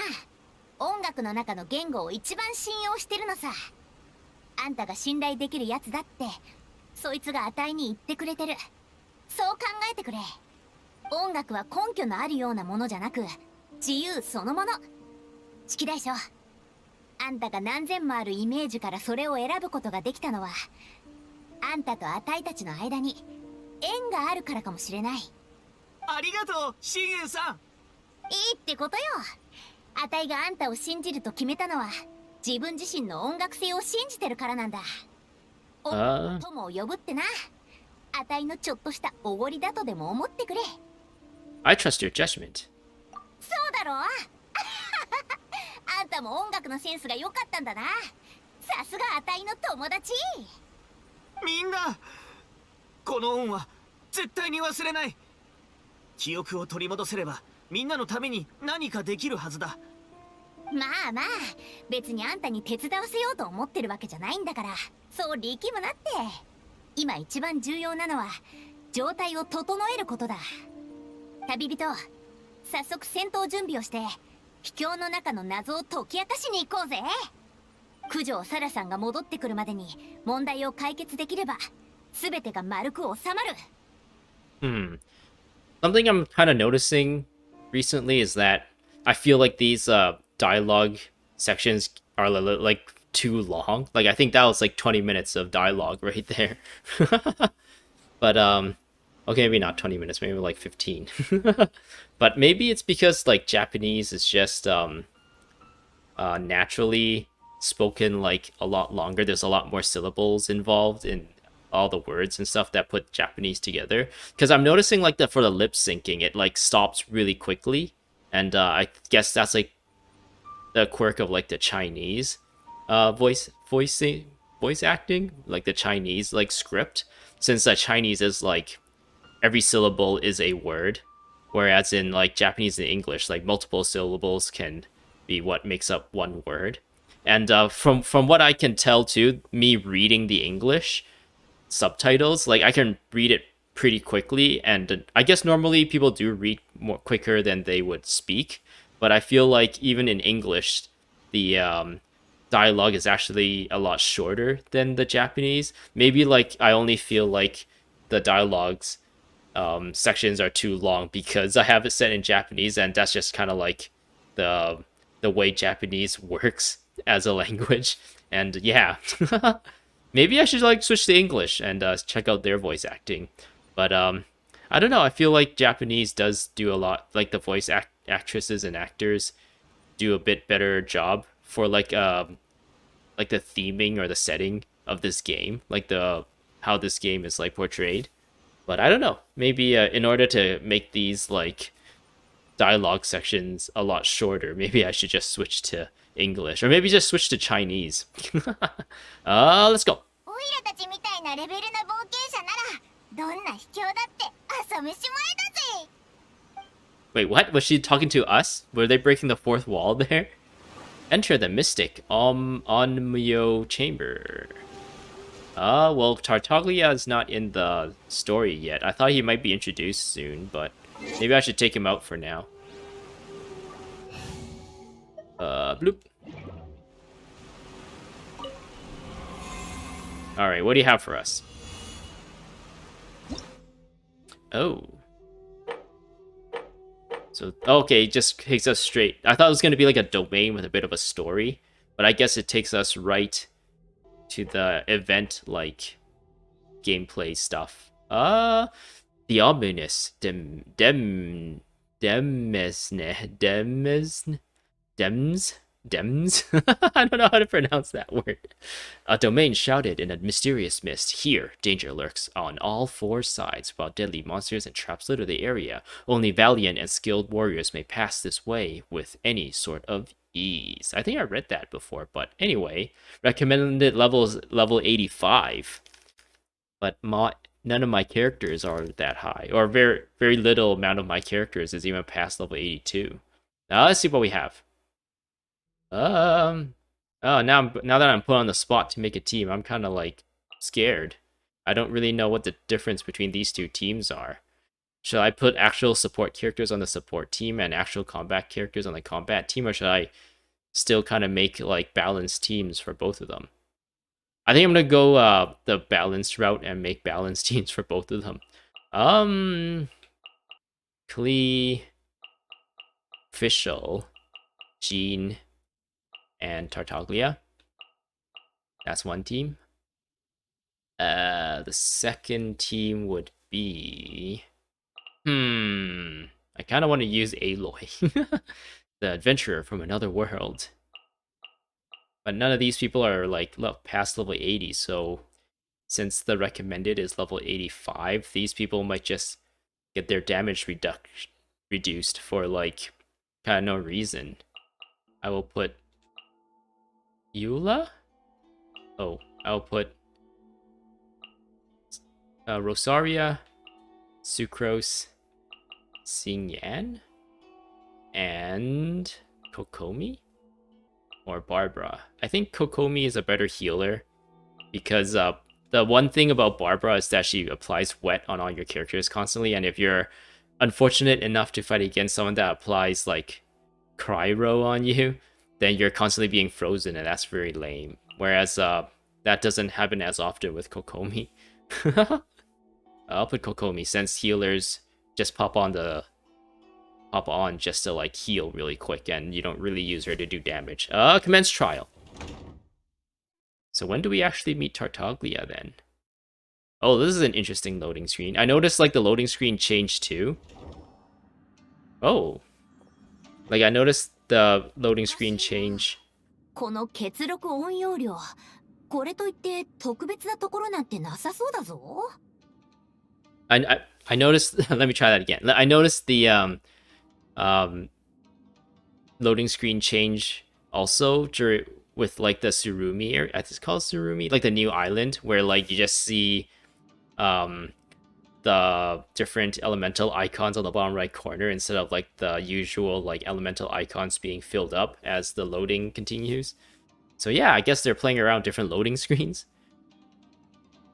音楽の中の言語を一番信用してるのさ。あんたが信頼できるやつだってそいつがあたいに言ってくれてる。そう考えてくれ。音楽は根拠のあるようなものじゃなく自由そのもの。式大将、あんたが何千もあるイメージからそれを選ぶことができたのは、あんたとあたいたちの間に縁があるからかもしれない。ありがとう、深淵さん。いいってことよ。あたいがあんたを信じると決めたのは自分自身の音楽性を信じてるからなんだ。音楽の友を呼ぶってな、あたいのちょっとしたおごりだとでも思ってくれ。 I trust your judgment. そうだろう。あんたも音楽のセンスが良かったんだな。さすがあたいの友達。みんな、この恩は絶対に忘れない。記憶を取り戻せればみんなのために何かできるはずだ。まあまあ、別にあんたに手伝わせようと思ってるわけじゃないんだから、そう力むなって。今一番重要なのは状態を整えることだ。旅人、早速戦闘準備をして秘境の中の謎を解き明かしに行こうぜ。九条サラさんが戻ってくるまでに問題を解決できれば全てが丸く収まる。Something I'm kind of noticing recently is that I feel like these dialogue sections are like too long. Like I think that was like 20 minutes of dialogue right there. But okay, maybe not 20 minutes, maybe like 15. But maybe it's because like Japanese is just naturally spoken like a lot longer. There's a lot more syllables involved in all the words and stuff that put Japanese together. Because I'm noticing like that for the lip syncing, it like stops really quickly, and I guess that's like the quirk of like the Chinese voice acting, like the Chinese like script, since Chinese is like every syllable is a word, whereas in like Japanese and English, like multiple syllables can be what makes up one word. And from what I can tell too, me reading the English subtitles, like I can read it pretty quickly, and I guess normally people do read more quicker than they would speak, but I feel like even in English the dialogue is actually a lot shorter than the Japanese. Maybe like I only feel like the dialogues sections are too long because I have it set in Japanese, and that's just kind of like the way Japanese works as a language. And yeah. Maybe I should like switch to English and check out their voice acting. But I don't know. I feel like Japanese does do a lot. Like the actresses and actors do a bit better job for like the theming or the setting of this game, like the how this game is like portrayed. But I don't know. Maybe in order to make these like dialogue sections a lot shorter, maybe I should just switch to English or maybe just switch to Chinese. Let's go. オイラたちみたいなレベルの冒険者ならどんな秘境だって朝飯前だぜ。 Wait, what? Was she talking to us? Were they breaking the fourth wall there? Enter the mystic Onmyo chamber. Well, Tartaglia is not in the story yet. I thought he might be introduced soon, but maybe I should take him out for now. Bloop. Alright, what do you have for us? Oh. So, okay, it just takes us straight. I thought it was going to be like a domain with a bit of a story, but I guess it takes us right to the event, like, gameplay stuff. The ominous Dems? I don't know how to pronounce that word. A domain shrouded in a mysterious mist. Here, danger lurks on all four sides, while deadly monsters and traps litter the area. Only valiant and skilled warriors may pass this way with any sort of ease. I think I read that before, but anyway. Recommended level is level 85. But none of my characters are that high. Or very little amount of my characters is even past level 82. Now let's see what we have. Oh, now that I'm put on the spot to make a team, I'm kind of like scared. I don't really know what the difference between these two teams are. Should I put actual support characters on the support team and actual combat characters on the combat team, or should I still kind of make like balanced teams for both of them? I think I'm gonna go the balanced route and make balanced teams for both of them. Klee, Fischl, Jean, and Tartaglia. That's one team. The second team would be... I kind of want to use Aloy, the adventurer from another world. But none of these people are like past level 80, so since the recommended is level 85, these people might just get their damage reduced for like kind of no reason. I will put Eula? Oh, I'll put Rosaria, Sucrose, Xinyan, and Kokomi? Or Barbara. I think Kokomi is a better healer because the one thing about Barbara is that she applies wet on all your characters constantly, and if you're unfortunate enough to fight against someone that applies like Cryo on you, then you're constantly being frozen, and that's very lame. Whereas that doesn't happen as often with Kokomi. I'll put Kokomi since healers just pop on just to like heal really quick, and you don't really use her to do damage. Commence trial. So when do we actually meet Tartaglia then? Oh, this is an interesting loading screen. I noticed like the loading screen changed too. Oh. Like I noticed the loading screen change. この結録音容量、これといって特別なところなんてなさそうだぞ。I noticed. Let me try that again. I noticed the loading screen change also with like the Surumi, or it's called Surumi, like the new island where like you just see the different elemental icons on the bottom right corner instead of like the usual like elemental icons being filled up as the loading continues. So yeah, I guess they're playing around different loading screens.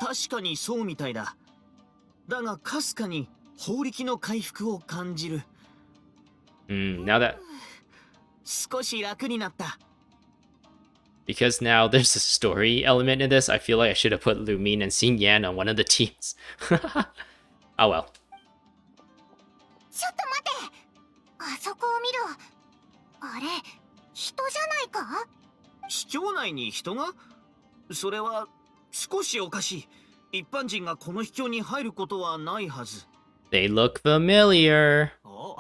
確かにそうみたいだ。だがかすかに法力の回復を感じる。Now that 少し楽になった。 because now there's a story element in this, I feel like I should have put Lumine and Xinyan on one of the teams. Oh well. ちょっと待って。あそこを見ろ。あれ、人じゃないか？秘境内に人が？それは少しおかしい。一般人がこの秘境に入ることはないはず。 They look familiar. お、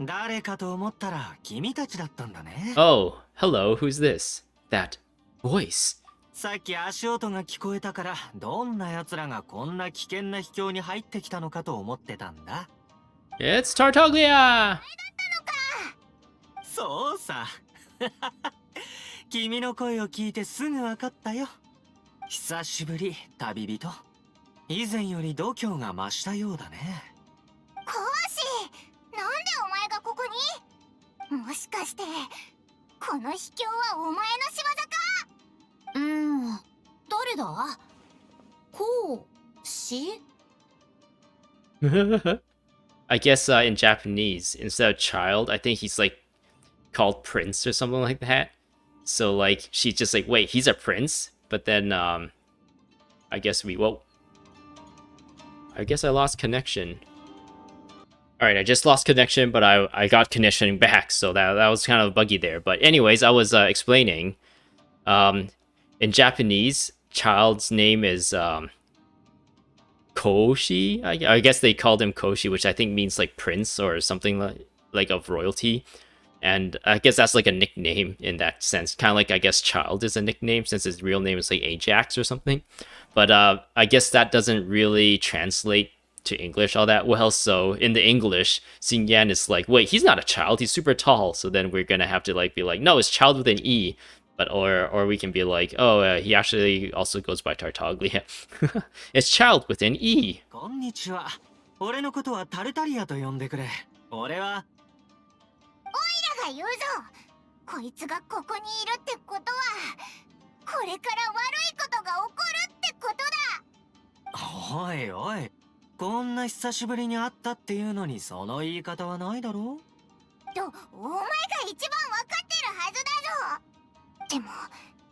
誰かと思ったら君たちだったんだね。 Oh, hello, who's this? That voice. さっき足音が聞こえたから、どんな奴らがこんな危険な秘境に入ってきたのかと思ってたんだ。 It's Tartaglia! そうさ。君の声を聞いてすぐ分かったよ。久しぶり、旅人。以前より度胸が増したようだね。講師、なんでお前がここに？もしかしてこの秘境はお前の仕業か？誰だ？講師？ I guess in Japanese, instead of child, I think he's like called prince or something like that. So like she's just like, wait, he's a prince? But then I guess I guess I lost connection. Alright, I just lost connection, but I got connection back, so that was kind of buggy there. But anyways, I was explaining. In Japanese, child's name is Koshi. I guess they called him Koshi, which I think means like prince or something like of royalty. And I guess that's like a nickname in that sense. Kind of like, I guess, child is a nickname since his real name is like Ajax or something. But I guess that doesn't really translate to English all that well. So in the English, Xinyan is like, wait, he's not a child, he's super tall. So then we're gonna have to like be like, no, it's child with an E. But or we can be like, oh, he actually also goes by Tartaglia. It's child with an E. こんにちは。俺のことはタルタリアと呼んでくれ。俺はが言うぞ。こいつがここにいるってことは、これから悪いことが起こるってことだ。おいおい、こんな久しぶりに会ったっていうのにその言い方はないだろう。と、お前が一番わかってるはずだぞ。でも、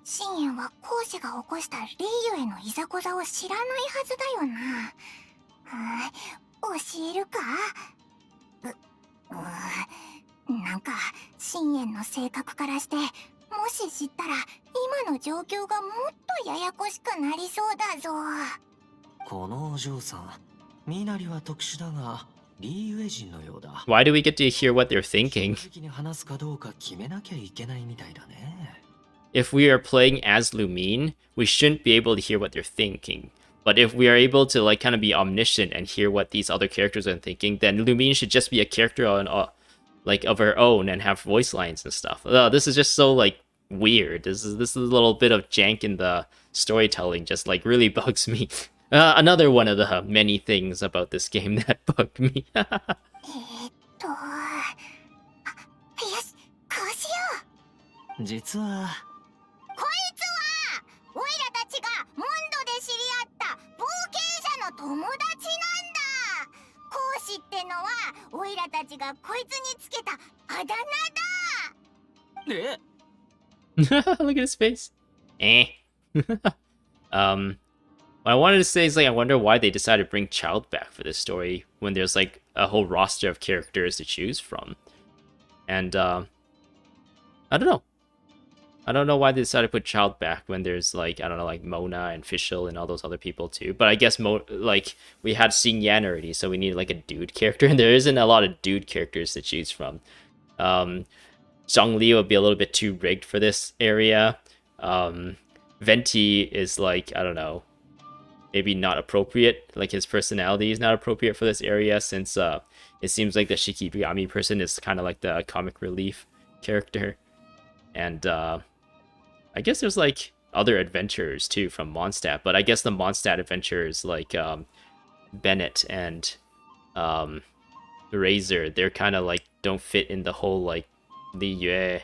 信玄は孔子が起こした霊友へのいざこざを知らないはずだよな。教えるか？なんか信玄の性格からして、もし知ったら今の状況がもっとややこしくなりそうだぞ。このお嬢さん、身なりは特殊だが、リーウェ人のようだ。 Why do we get to hear what they're thinking? 正直に話すかどうか決めなきゃいけないみたいだね。 If we are playing as Lumine, we shouldn't be able to hear what they're thinking. But if we are able to like kind of be omniscient and hear what these other characters are thinking, then Lumine should just be a character on like of her own and have voice lines and stuff. This is just so like weird. This is a little bit of jank in the storytelling, just like really bugs me. Another one of the many things about this game that bugged me. よし、こうしよう。実はこいつはオイラたちがモンドで知り合った冒険者の友達なんだ。講師ってのはオイラたちがこいつにつけたあだ名だ。Look at his face. What I wanted to say is like I wonder why they decided to bring Child back for this story when there's like a whole roster of characters to choose from. And I don't know. I don't know why they decided to put Child back when there's like, I don't know, like Mona and Fischl and all those other people too. But I guess like we had Xinyan already, so we needed like a dude character, and there isn't a lot of dude characters to choose from. Zhongli would be a little bit too rigged for this area. Venti is like, I don't know, maybe not appropriate. Like his personality is not appropriate for this area since it seems like the Shiki person is kind of like the comic relief character. And I guess there's like other adventurers too from Mondstadt, but I guess the Mondstadt adventurers like Bennett and Razor, they're kind of like don't fit in the whole like Li Yue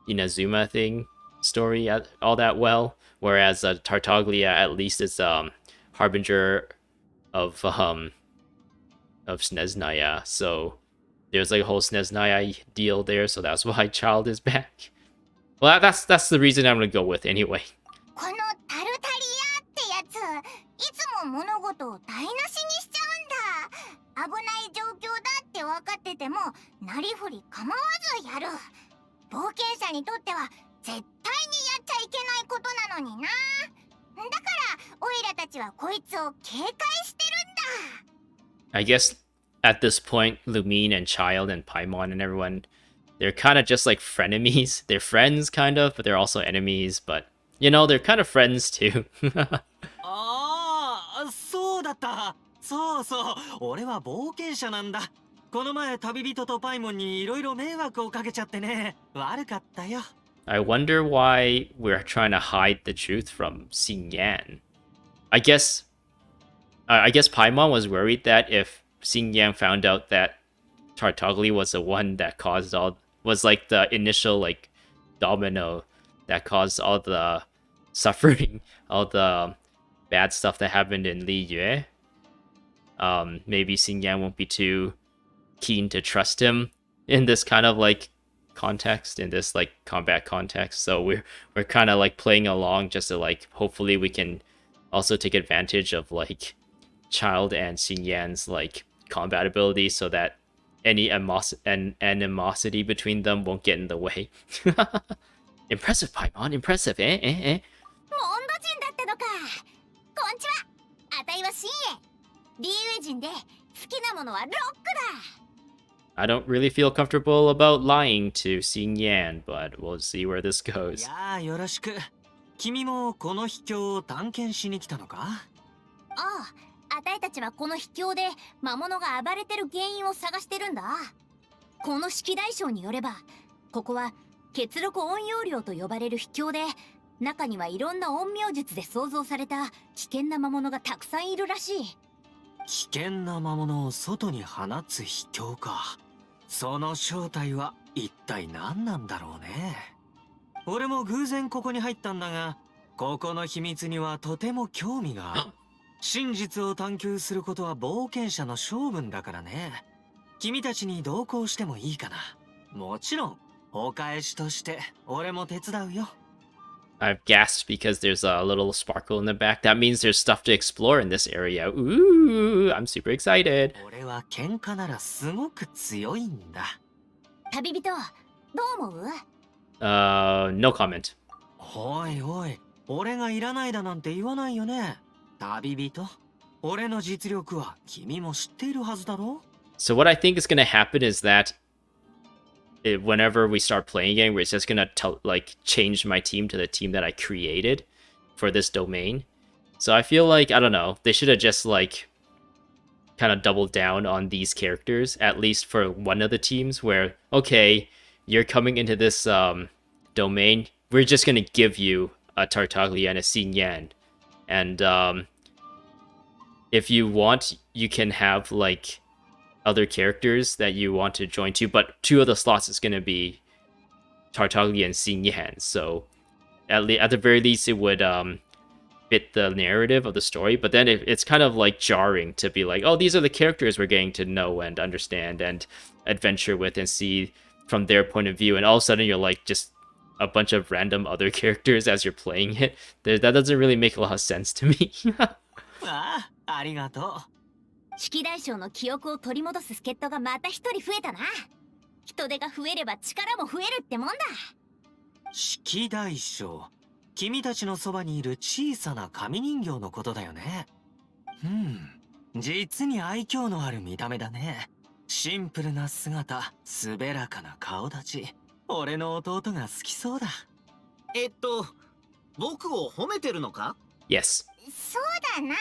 Inazuma thing story all that well, whereas Tartaglia at least is harbinger of Sneznaya, so there's like a whole Sneznaya deal there, so that's why Child is back. Well, that's the reason I'm gonna go with anyway. このタルタリアってやつ、いつも物事を台無しにしちゃうんだ。危ない状況だって分かってても、なりふり構わずやる。冒険者にとっては絶対にやっちゃいけないことなのにな。オイラたちはこいつを警戒してるんだ。 I guess at this point, Lumine and Child and Paimon and everyone, they're kind of just like frenemies. They're friends, kind of, but they're also enemies. But, you know, they're kind of friends too. ああ、そうだった。そうそう、俺は冒険者なんだ。この前旅人とパイモンにいろいろ迷惑をかけちゃってね。悪かったよ。I wonder why we're trying to hide the truth from Xinyan. I guess Paimon was worried that if Xinyan found out that Tartaglia was the one that caused was like the initial like domino that caused all the suffering, all the bad stuff that happened in Liyue. Maybe Xinyan won't be too keen to trust him in this kind of like context, in this like combat context. So we're kind of like playing along just to like hopefully we can also take advantage of like Child and Xinyan's like combat ability so that any animosity between them won't get in the way. Impressive, Paimon. Impressive. モンド人だったのか。こんちは。あたいはシンエ。理由人で好きなものはロックだ。 I don't really feel comfortable about lying to Xinyan, but we'll see where this い goes. やあ、よろしく。君もこの秘境を探検しに来たのか？ああ、あたいたちはこの秘境で魔物が暴れてる原因を探してるんだ。この式大将によれば、ここは血力陰陽寮と呼ばれる秘境で、中にはいろんな陰陽術で創造された危険な魔物がたくさんいるらしい。危険な魔物を外に放つ秘境か。その正体は一体何なんだろうね。俺も偶然ここに入ったんだが、ここの秘密にはとても興味がある。真実を探求することは冒険者の性分だからね。君たちに同行してもいいかな。もちろん、お返しとして俺も手伝うよ。I've gasped because there's a little sparkle in the back. That means there's stuff to explore in this area. Ooh, I'm super excited. 俺は喧嘩ならすごく強いんだ。旅人、どう思う？ No comment. おいおい、俺がいらないだなんて言わないよね。旅人、俺の実力は君も知っているはずだろ？ So what I think is going to happen is that whenever we start playing again, we're just going to like change my team to the team that I created for this domain. So I feel like, I don't know, they should have just like kind of doubled down on these characters, at least for one of the teams where, okay, you're coming into this domain, we're just going to give you a Tartaglia and a Xinyan. And if you want, you can have like other characters that you want to join too, but two of the slots is going to be Tartaglia and Xinyan. So at the very least, it would fit the narrative of the story. But then it's kind of like jarring to be like, oh, these are the characters we're getting to know and understand and adventure with and see from their point of view. And all of a sudden, you're like just a bunch of random other characters as you're playing it. That doesn't really make a lot of sense to me. ああ、ありがとう。式大将の記憶を取り戻す助っ人がまた一人増えたな。人手が増えれば力も増えるってもんだ。式大将、君たちのそばにいる小さな紙人形のことだよね。実に愛嬌のある見た目だね。シンプルな姿、滑らかな顔立ち。俺の弟が好きそうだ。僕を褒めてるのか？ Yes. そうだな。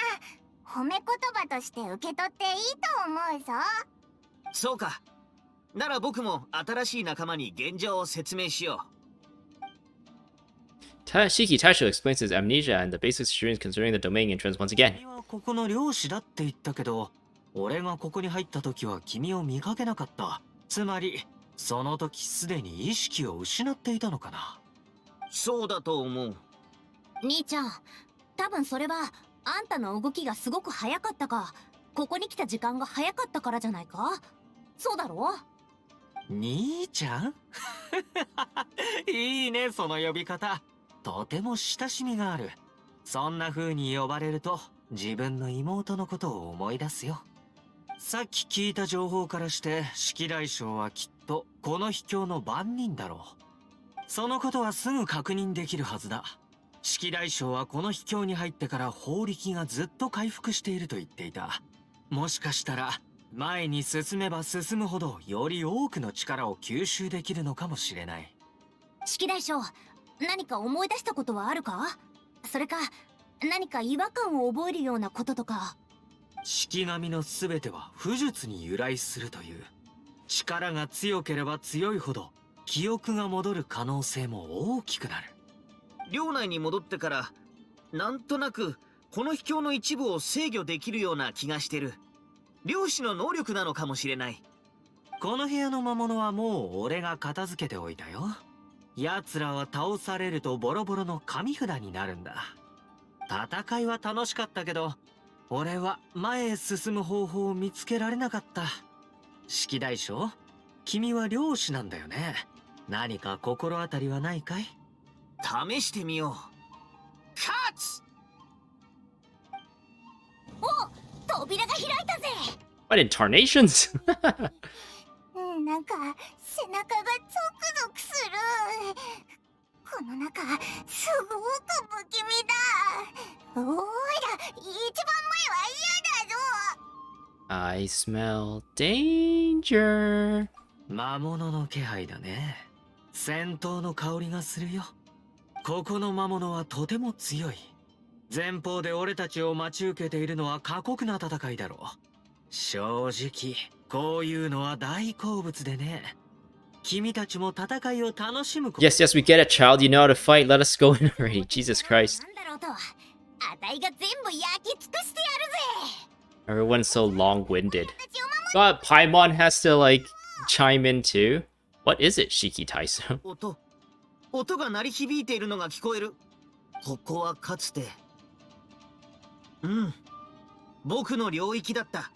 褒め言葉として受け取っていいと思うぞ。そうか。なら僕も新しい仲間に現状を説明しよう。Shiki Taishou explains his amnesia and the basic experience concerning the domain entrance once again. 君はここの漁師だって言ったけど、俺がここに入った時は君を見かけなかった。つまり、その時すでに意識を失っていたのかな。そうだと思う。兄ちゃん、多分それはあんたの動きがすごく早かったか、ここに来た時間が早かったからじゃないか？そうだろ？兄ちゃんいいね、その呼び方。とても親しみがある。そんな風に呼ばれると自分の妹のことを思い出すよ。さっき聞いた情報からして式大将はきっとこの秘境の番人だろう。そのことはすぐ確認できるはずだ。式大将はこの秘境に入ってから法力がずっと回復していると言っていた。もしかしたら前に進めば進むほどより多くの力を吸収できるのかもしれない。式大将、何か思い出したことはあるか？それか何か違和感を覚えるようなこととか。式神の全ては武術に由来するという。力が強ければ強いほど記憶が戻る可能性も大きくなる。領内に戻ってからなんとなくこの秘境の一部を制御できるような気がしてる。漁師の能力なのかもしれない。この部屋の魔物はもう俺が片付けておいたよ。奴らは倒されるとボロボロの紙札になるんだ。戦いは楽しかったけど、俺は前へ進む方法を見つけられなかった。式大将、君は漁師なんだよね。何か心当たりはないかい？試してみよう。カツ！お、扉が開いたぜ。 What in tarnations? なんか背中がゾクゾクする。この中すごく不気味だ。おーいら、一番前は嫌だぞ。 I smell danger. 魔物の気配だね。戦闘の香りがするよ。ここの魔物はとても強い。前方で俺たちを待ち受けているのは過酷な戦いだろう。正直こういうのは大好物でね。君たちも戦いを楽しむこと。 Yes, yes, we get it, child. You know how to fight. Let us go in already. Jesus Christ. なんだろうと、あたいが全部焼き尽くしてやるぜ。 Everyone's so long-winded. But Paimon has to, like, chime in too. What is it, Shiki Taishou? 音が鳴り響いているのが聞こえる。ここはかつて僕の領域だった。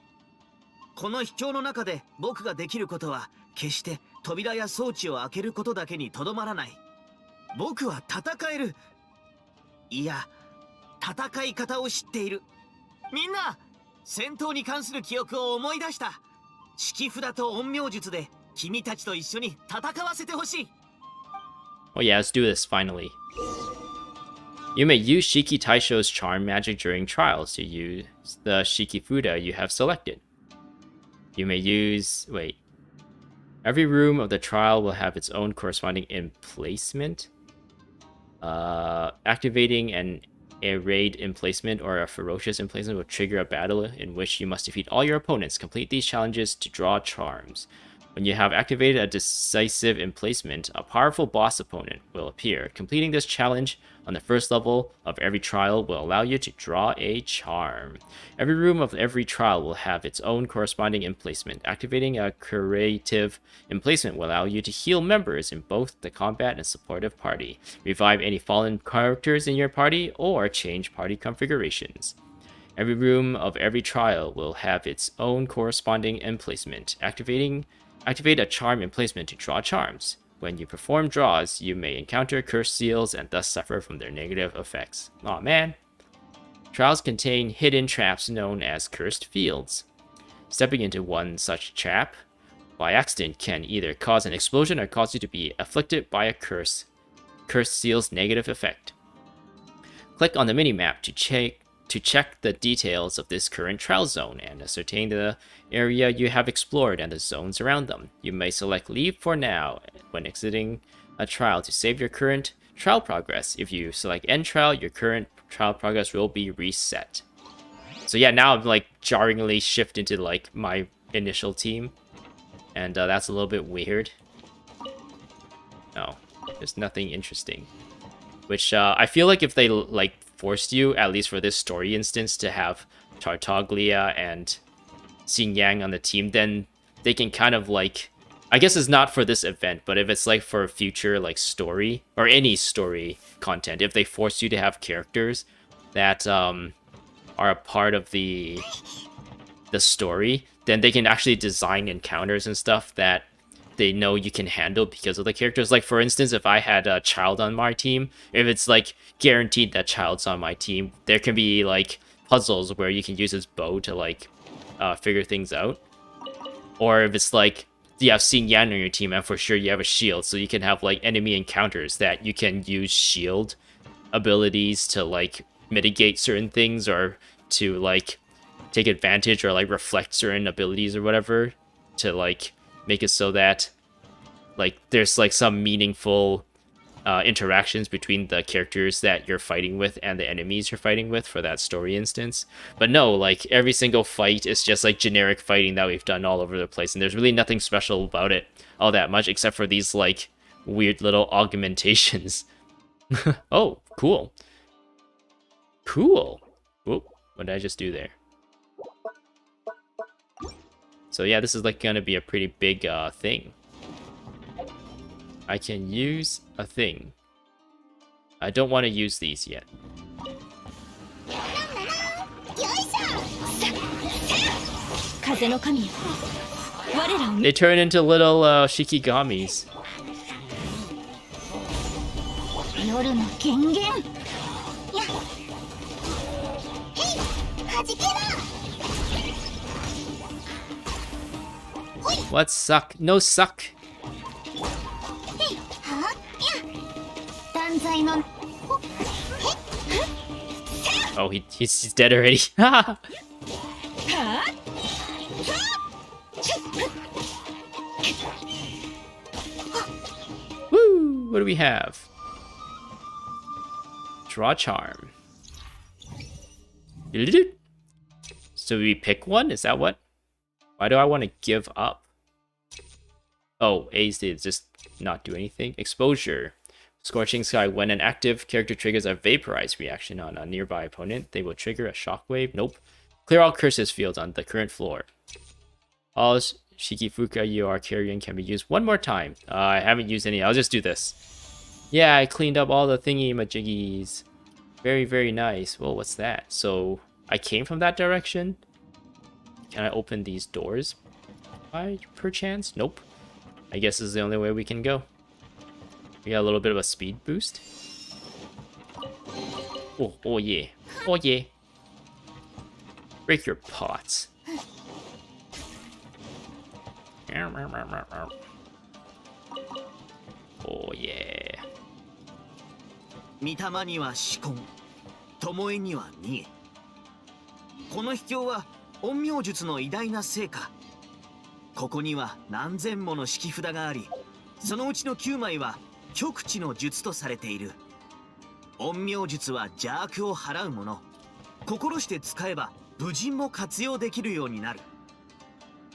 この秘境の中で僕ができることは決して扉や装置を開けることだけにとどまらない。僕は戦える。いや、戦い方を知っている。みんな、戦闘に関する記憶を思い出した。式札と陰陽術で君たちと一緒に戦わせてほしい。Oh yeah, let's do this, finally. You may use Shiki Taishou's charm magic during trials to use the Shiki Fuda you have selected. You may use... wait. Every room of the trial will have its own corresponding emplacement. Activating an arrayed emplacement or a ferocious emplacement will trigger a battle in which you must defeat all your opponents. Complete these challenges to draw charms. When you have activated a decisive emplacement, a powerful boss opponent will appear. Completing this challenge on the first level of every trial will allow you to draw a charm. Every room of every trial will have its own corresponding emplacement. Activating a curative emplacement will allow you to heal members in both the combat and supportive party, revive any fallen characters in your party, or change party configurations. Every room of every trial will have its own corresponding emplacement. Activate a charm emplacement to draw charms. When you perform draws, you may encounter cursed seals and thus suffer from their negative effects. Aw man. Trials contain hidden traps known as cursed fields. Stepping into one such trap by accident can either cause an explosion or cause you to be afflicted by a cursed seal's negative effect. Click on the minimap to check the details of this current trial zone and ascertain the area you have explored and the zones around them. You may select Leave for Now when exiting a trial to save your current trial progress. If you select End Trial, your current trial progress will be reset. So yeah, now I'm like jarringly shift into like my initial team, and that's a little bit weird. No, there's nothing interesting. Which I feel like if they like forced you, at least for this story instance, to have Tartaglia and Xinyan on the team, then they can kind of like, I guess it's not for this event, but if it's like for future like story or any story content, if they force you to have characters that are a part of the story, then they can actually design encounters and stuff that they know you can handle because of the characters. Like for instance, if I had a child on my team, if it's like guaranteed that child's on my team, there can be like puzzles where you can use his bow to like figure things out. Or if it's like you have Xinyan on your team and for sure you have a shield, so you can have like enemy encounters that you can use shield abilities to like mitigate certain things or to like take advantage or like reflect certain abilities or whatever to like make it so that like there's like some meaningful interactions between the characters that you're fighting with and the enemies you're fighting with for that story instance. But no, like every single fight is just like generic fighting that we've done all over the place, and there's really nothing special about it all that much except for these like weird little augmentations. Oh, cool. Cool. Whoop, what did I just do there? So yeah, this is like gonna be a pretty big thing. I can use a thing. I don't want to use these yet. They turn into little Shikigamis. 夜の権限やっへいはじけろ What suck? No suck. は断罪の Oh, he's dead already. Woo! What do we have? Draw charm. So we pick one? Is that what? Why do I want to give up? Oh, A's did just not do anything. Exposure. Scorching Sky. When an active character triggers a vaporize reaction on a nearby opponent, they will trigger a shockwave. Nope. Clear all curses fields on the current floor. All Shikifuka you are carrying can be used one more time. I haven't used any. I'll just do this. Yeah, I cleaned up all the thingy-majiggies. Very, very nice. Well, what's that? So, I came from that direction? Can I open these doors? By perchance? Nope. I guess this is the only way we can go. We got a little bit of a speed boost. Oh, oh yeah. Oh yeah. Break your pots. Oh yeah. 御霊には紫根、巴には逃げ。この秘境は陰陽術の偉大な成果。ここには何千もの式札があり、そのうちの9枚は極地の術とされている。陰陽術は邪悪を払うもの。心して使えば武人も活用できるようになる。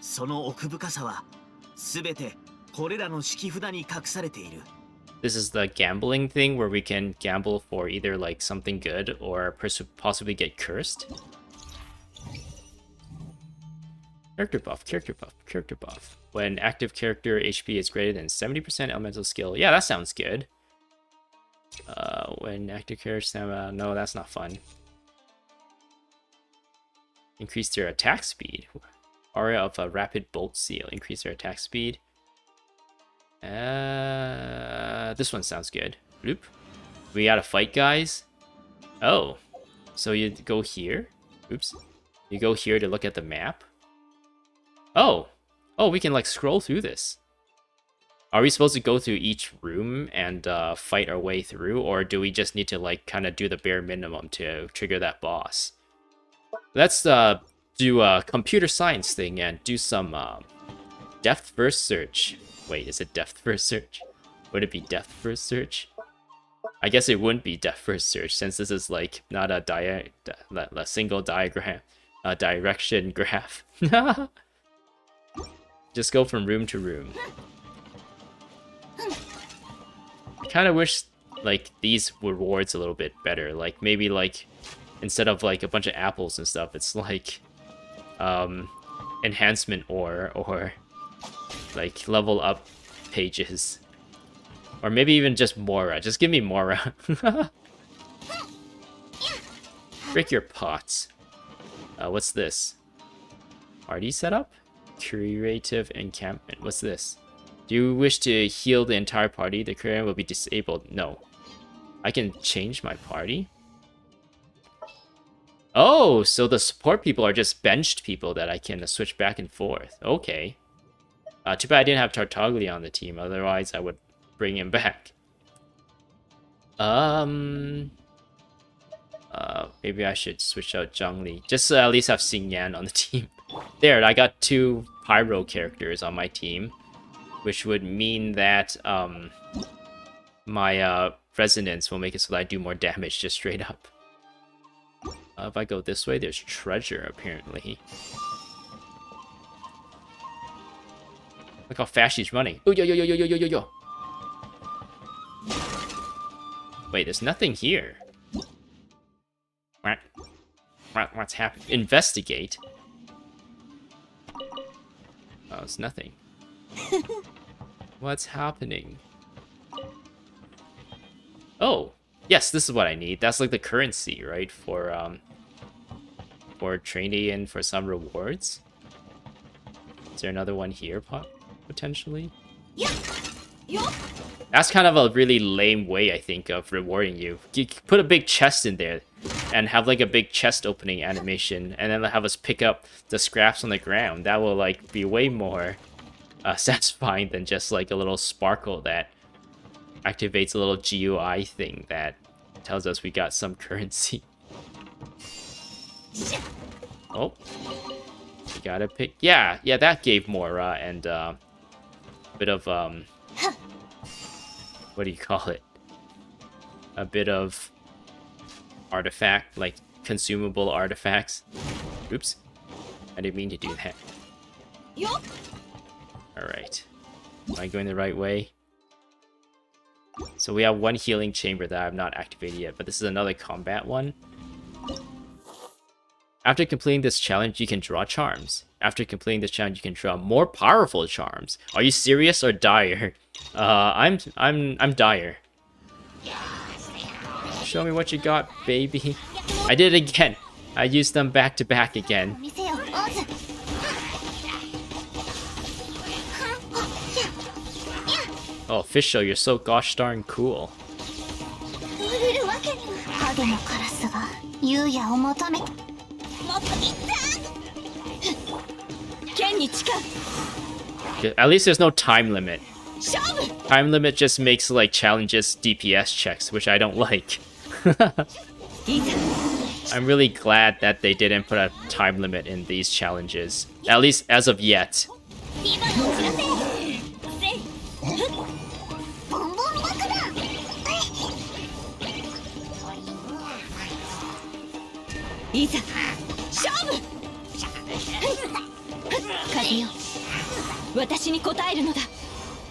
その奥深さは全てこれらの式札に隠されている。This is the gambling thing where we can gamble for either like something good or possibly get cursed. Character buff, character buff, character buff. When active character HP is greater than 70% elemental skill. Yeah, that sounds good. When active character stamina, no, that's not fun. Increase their attack speed. Aura of a rapid bolt seal. Increase their attack speed. This one sounds good. Bloop. We gotta fight, guys. Oh, so you go here. Oops. You go here to look at the map. Oh, we can like scroll through this. Are we supposed to go through each room and fight our way through, or do we just need to like kind of do the bare minimum to trigger that boss? Let's do a computer science thing and do some depth first search. Wait, is it depth first search? Would it be depth first search? I guess it wouldn't be depth first search since this is like not a single diagram, direction graph. Just go from room to room. I kind of wish like these rewards a little bit better. Like maybe like instead of like a bunch of apples and stuff, it's like enhancement or like level up pages. Or maybe even just Mora. Just give me Mora. Break your pots. What's this? Party setup? Curative encampment. What's this? Do you wish to heal the entire party? The courier will be disabled. No. I can change my party? Oh, so the support people are just benched people that I can switch back and forth. Okay. Too bad I didn't have Tartaglia on the team. Otherwise, I would bring him back. Maybe I should switch out Zhongli, just so I at least have Xinyan on the team. There, I got 2 Pyro characters on my team, which would mean that my resonance will make it so that I do more damage just straight up. If I go this way, there's treasure apparently. Look how fast she's running. Oh, yo, yo, yo, yo, yo, yo, yo, yo. Wait, there's nothing here. What's happening? Investigate. Oh, it's nothing. What's happening? Oh, yes, this is what I need. That's like the currency, right? For training and for some rewards. Is there another one here, potentially? That's kind of a really lame way, I think, of rewarding you. You put a big chest in there and have like a big chest opening animation, and then have us pick up the scraps on the ground. That will like be way more satisfying than just like a little sparkle that activates a little GUI thing that tells us we got some currency. Oh, we gotta pick. Yeah, that gave more and bit of what do you call it? A bit of artifact, like consumable artifacts. Oops, I didn't mean to do that. Alright, am I going the right way? So we have 1 healing chamber that I have not activated yet, but this is another combat one. After completing this challenge, you can draw charms. After completing this challenge, you can draw more powerful charms. Are you serious or dire? I'm dire. Show me what you got, baby. I did it again. I used them back to back again. Oh, official, you're so gosh darn cool. At least there's no time limit. Time limit just makes like challenges DPS checks, which I don't like. I'm really glad that they didn't put a time limit in these challenges, at least as of yet.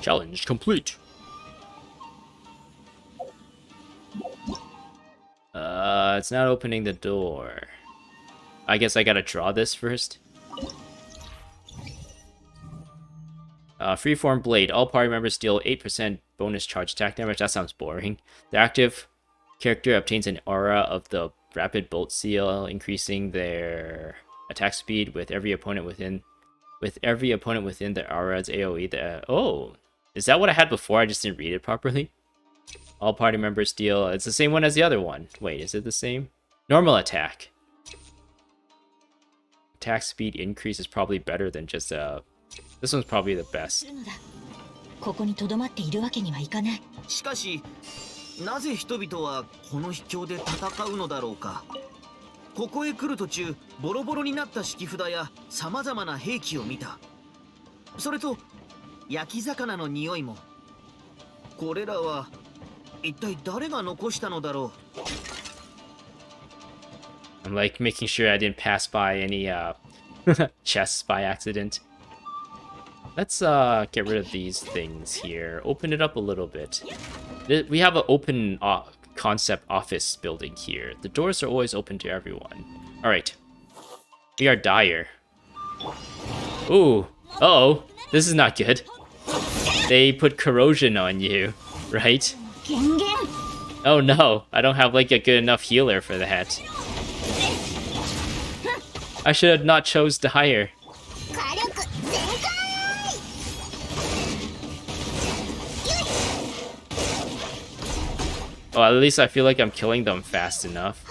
Challenge complete. It's not opening the door. I guess I gotta draw this first. Freeform Blade. All party members deal 8% bonus charge attack damage. That sounds boring. The active character obtains an aura of the Rapid Bolt Seal, increasing their attack speed with every opponent within the aura's AoE. Oh, is that what I had before? I just didn't read it properly. All party members deal. It's the same one as the other one. Wait, is it the same? Normal attack. Attack speed increase is probably better than just this one's probably the best. ここに留まっているわけにはいかない。しかし、なぜ人々はこの秘境で戦うのだろうか。ここへ来る途中、ボロボロになった敷札やさまざまな兵器を見た。それと焼き魚の匂いも。これらは一体誰が残したのだろう。I'm like making sure I didn't pass by any chests by accident. Let's get rid of these things here. Open it up a little bit. We have an open concept office building here. The doors are always open to everyone. Alright. We are dire. Ooh. Uh-oh. This is not good. They put corrosion on you, right? Oh no. I don't have like a good enough healer for that. I should have not chose dire. Oh, at least I feel like I'm killing them fast enough.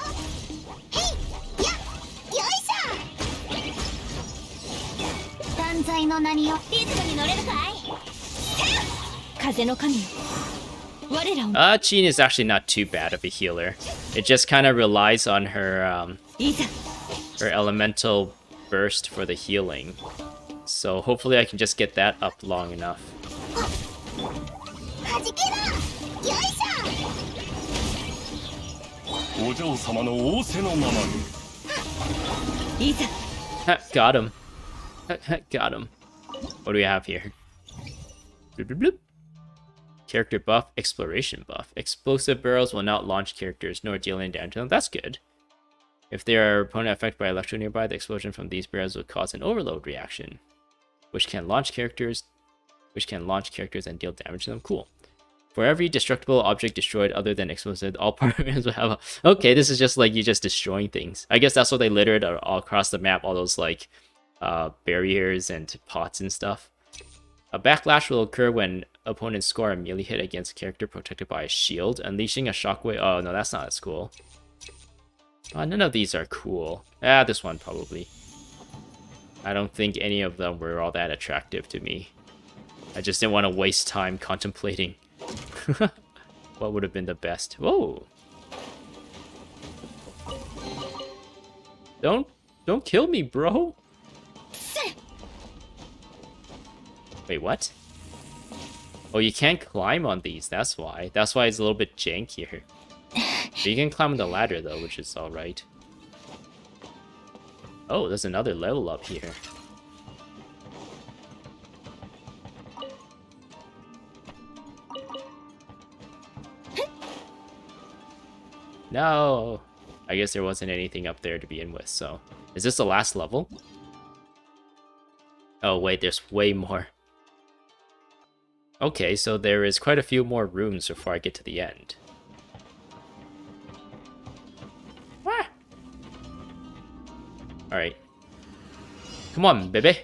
Jean is actually not too bad of a healer. It just kind of relies on her her elemental burst for the healing. So hopefully I can just get that up long enough. 弾けろよいしょ お嬢様の仰せのままに Got him. Got him. What do we have here? Bloop, bloop, bloop. Character buff, exploration buff. Explosive barrels will not launch characters nor deal any damage to them. That's good. If they are opponent affected by electro nearby, the explosion from these barrels will cause an overload reaction, which can launch characters and deal damage to them. Cool. For every destructible object destroyed other than explosive, all partners will have a... Okay, this is just like you just destroying things. I guess that's what they littered all across the map, all those like barriers and pots and stuff. A backlash will occur when opponents score a melee hit against a character protected by a shield, unleashing a shockwave. Oh no, that's not as cool. None of these are cool. This one probably. I don't think any of them were all that attractive to me. I just didn't want to waste time contemplating what would have been the best. Whoa! Don't kill me, bro! Wait, what? Oh, you can't climb on these, that's why. That's why it's a little bit jankier. But you can climb on the ladder, though, which is alright. Oh, there's another level up here. No! I guess there wasn't anything up there to begin with, so... Is this the last level? Oh, wait, there's way more. Okay, so there is quite a few more rooms before I get to the end. Ah. Alright. Come on, baby!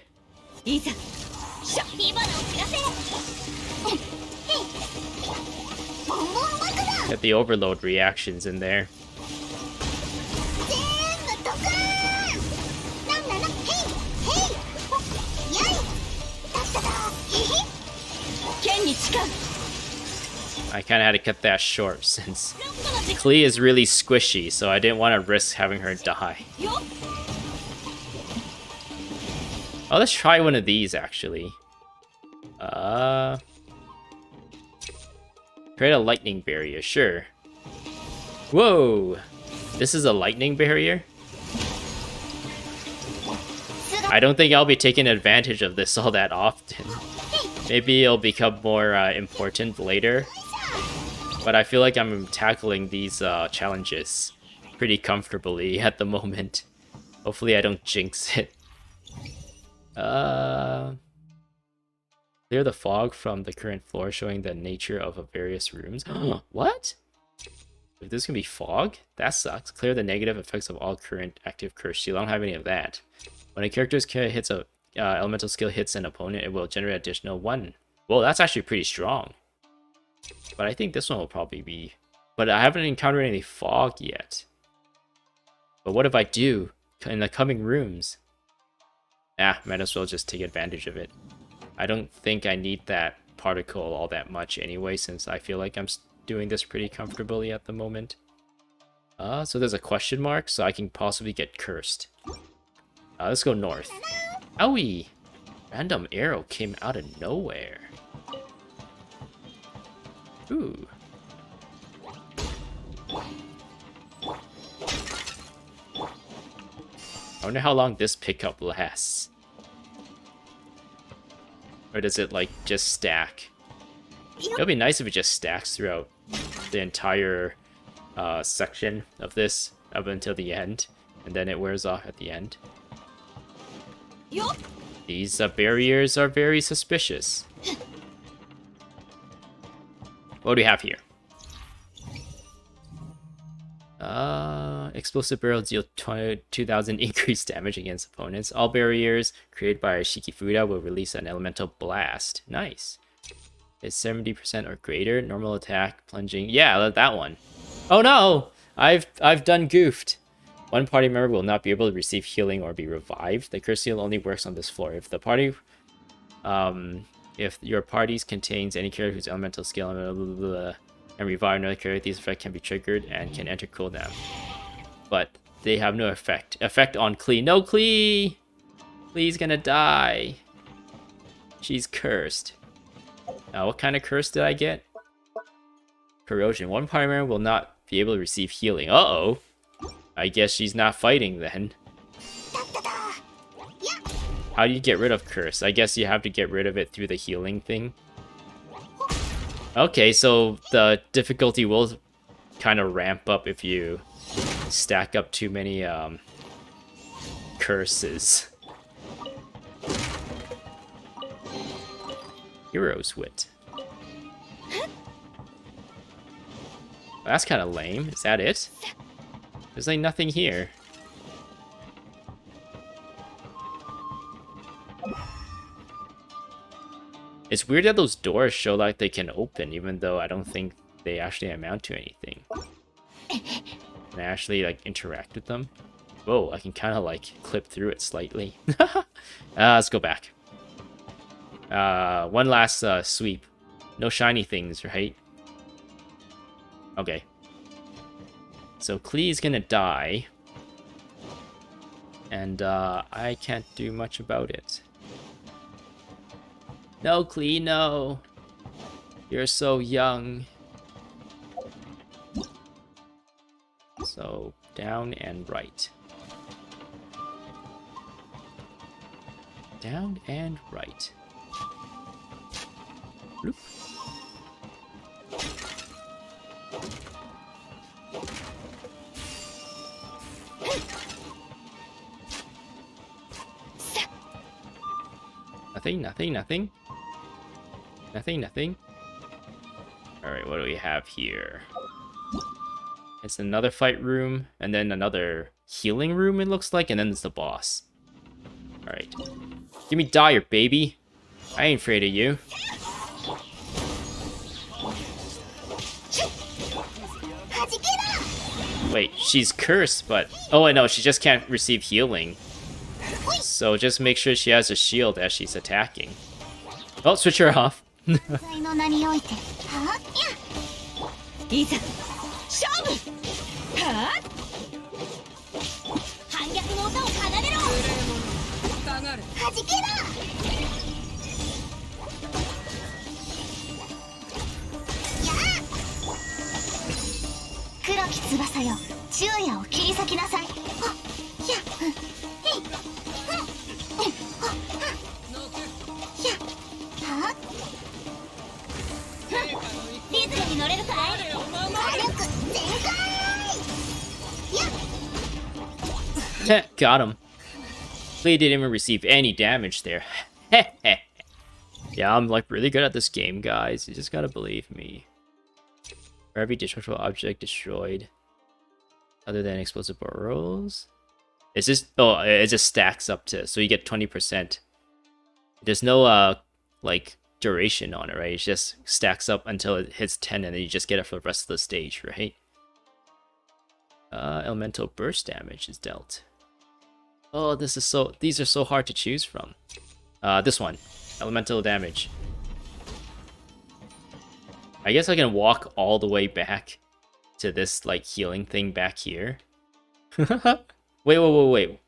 Get the overload reactions in there. I kind of had to cut that short since Klee is really squishy, so I didn't want to risk having her die. Oh, let's try one of these actually. Create a lightning barrier, sure. Whoa! This is a lightning barrier? I don't think I'll be taking advantage of this all that often. Maybe it'll become more important later. But I feel like I'm tackling these challenges pretty comfortably at the moment. Hopefully I don't jinx it. Clear the fog from the current floor, showing the nature of various rooms. What? If this can be fog? That sucks. Clear the negative effects of all current active curse shield. I don't have any of that. When a character's hits a elemental skill hits an opponent, it will generate additional 1. Well, that's actually pretty strong. But I think this one will probably be... But I haven't encountered any fog yet. But what if I do in the coming rooms? Might as well just take advantage of it. I don't think I need that particle all that much anyway, since I feel like I'm doing this pretty comfortably at the moment. So there's a question mark, so I can possibly get cursed. Let's go north. Owie! Random arrow came out of nowhere. Ooh. I wonder how long this pickup lasts. Or does it, like, just stack? It would be nice if it just stacks throughout the entire section of this up until the end, and then it wears off at the end. These barriers are very suspicious. What do we have here? Explosive barrels deal 2,000 increased damage against opponents. All barriers created by Shiki will release an elemental blast. Nice. It's 70% or greater. Normal attack, plunging. Yeah, that one. Oh no! I've done goofed. One party member will not be able to receive healing or be revived. The curse seal only works on this floor. If the party, if your parties contains any character whose elemental skill, and revive another character. These effects can be triggered and can enter cooldown. But they have no effect. Effect on Klee. No, Klee! Klee's gonna die. She's cursed. Now, what kind of curse did I get? Corrosion. One primary will not be able to receive healing. Uh-oh. I guess she's not fighting then. How do you get rid of curse? I guess you have to get rid of it through the healing thing. Okay, so the difficulty will kind of ramp up if you stack up too many curses. Hero's Wit. That's kind of lame. Is that it? There's like nothing here. It's weird that those doors show like they can open, even though I don't think they actually amount to anything. Can I actually like interact with them? Whoa, I can kind of like clip through it slightly. Let's go back. One last sweep. No shiny things, right? Okay. So Klee's gonna die. And I can't do much about it. No, Klee, no. You're so young. So, down and right. Down and right. Bloop. Nothing, nothing, nothing. Nothing, nothing. Alright, what do we have here? It's another fight room, and then another healing room, it looks like, and then there's the boss. Alright. Give me dire, baby! I ain't afraid of you. Wait, she's cursed, but... Oh, I know, she just can't receive healing. So just make sure she has a shield as she's attacking. Oh, switch her off. Got him. Klee didn't even receive any damage there. Yeah, I'm like really good at this game, guys. You just gotta believe me. For every destructible object destroyed, other than explosive barrels, it's just it just stacks up to, so you get 20%. There's no like duration on it, right? It just stacks up until it hits 10, and then you just get it for the rest of the stage, right? Elemental burst damage is dealt. Oh, these are so hard to choose from. This one, elemental damage. I guess I can walk all the way back to this like healing thing back here. Wait.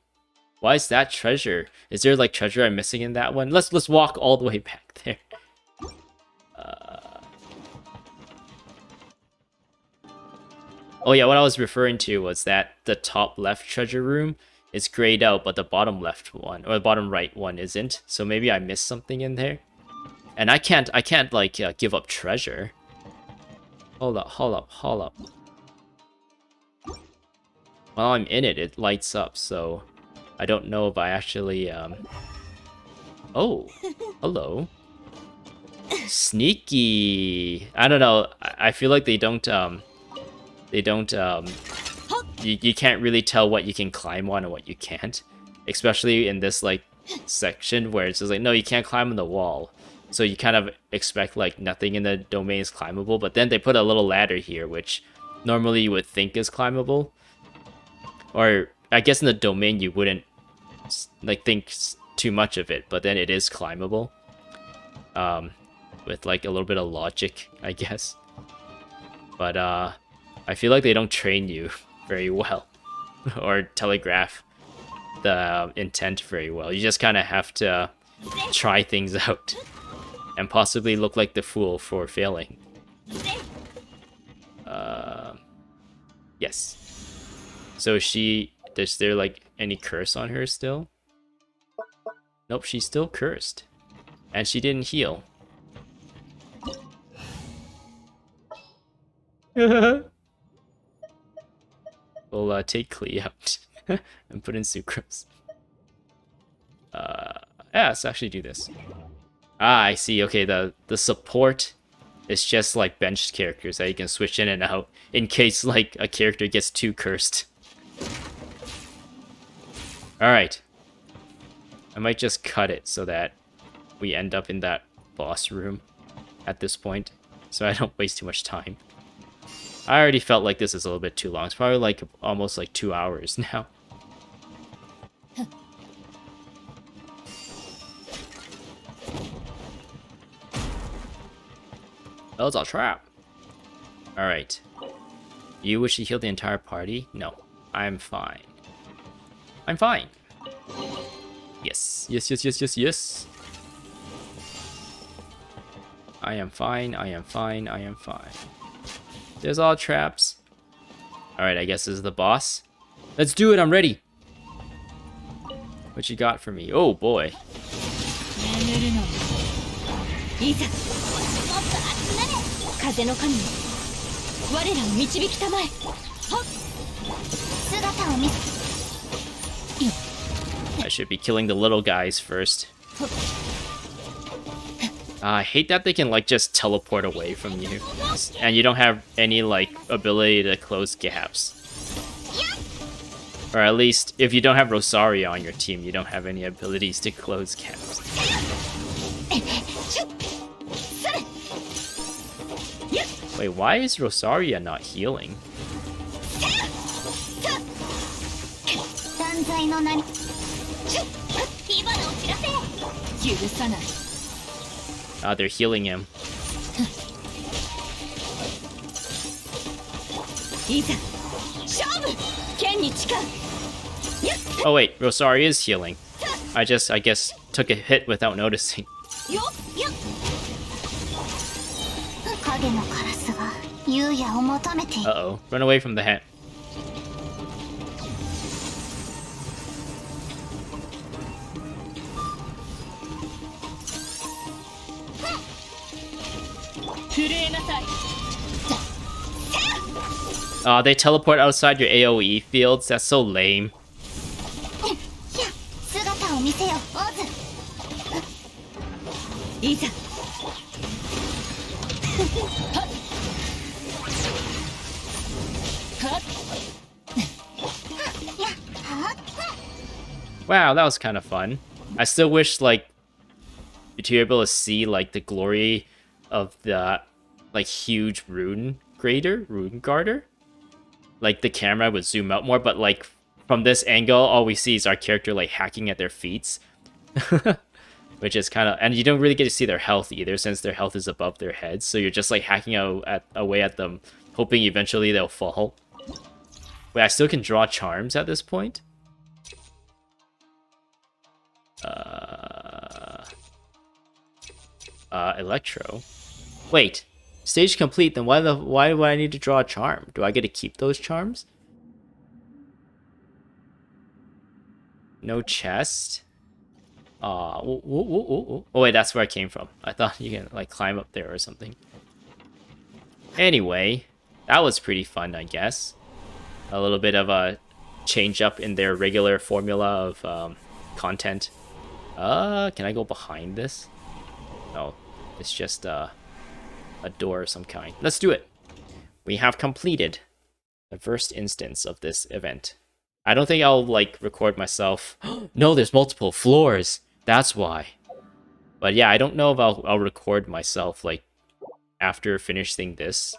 Why is that treasure? Is there like treasure I'm missing in that one? Let's walk all the way back there. Oh yeah, what I was referring to was that the top left treasure room is grayed out, but the bottom left one or the bottom right one isn't. So maybe I missed something in there, and I can't like give up treasure. Hold up. While I'm in it, it lights up. So I don't know if I actually Oh, hello. Sneaky. I don't know. I feel like they don't you can't really tell what you can climb on and what you can't, especially in this like section where it's just like, no, you can't climb on the wall, so you kind of expect like nothing in the domain is climbable, but then they put a little ladder here which normally you would think is climbable, or I guess in the domain you wouldn't like think too much of it, but then it is climbable with like a little bit of logic, I guess. But I feel like they don't train you very well or telegraph the intent very well. You just kind of have to try things out and possibly look like the fool for failing. Yes. So is there like any curse on her still? Nope, she's still cursed. And she didn't heal. We'll take Klee out and put in Sucrose. Yeah, let's actually do this. Ah, I see. Okay, the support is just like benched characters that you can switch in and out in case like a character gets too cursed. Alright. I might just cut it so that we end up in that boss room at this point, so I don't waste too much time. I already felt like this is a little bit too long. It's probably like almost like 2 hours now. That was a trap. Alright. You wish to heal the entire party? No. I'm fine. I'm fine. Yes. Yes, yes, yes, yes, yes. I am fine, I am fine, I am fine. There's all traps. Alright, I guess this is the boss. Let's do it, I'm ready. What you got for me? Oh boy. I should be killing the little guys first. I hate that they can like just teleport away from you. And you don't have any like ability to close gaps. Or at least if you don't have Rosaria on your team, you don't have any abilities to close gaps. Wait, why is Rosaria not healing? Ah, they're healing him. Oh wait, Rosaria is healing. I guess, took a hit without noticing. Uh-oh, run away from the hat. They teleport outside your AoE fields. That's so lame. Wow, that was kind of fun. I still wish, like, to be able to see, like, the glory of the, like, huge rune garter. Like, the camera would zoom out more, but, like, from this angle, all we see is our character, like, hacking at their feet. Which is kind of... And you don't really get to see their health either, since their health is above their heads. So you're just, like, hacking away at them, hoping eventually they'll fall. Wait, I still can draw charms at this point? Electro. Wait, stage complete. Then why do I need to draw a charm? Do I get to keep those charms? No chest. Oh wait, that's where I came from. I thought you can like climb up there or something. Anyway, that was pretty fun, I guess. A little bit of a change up in their regular formula of content. Can I go behind this? No, it's just a door of some kind. Let's do it. We have completed the first instance of this event. I don't think I'll like record myself. No, there's multiple floors. That's why. But yeah, I don't know if I'll record myself like after finishing this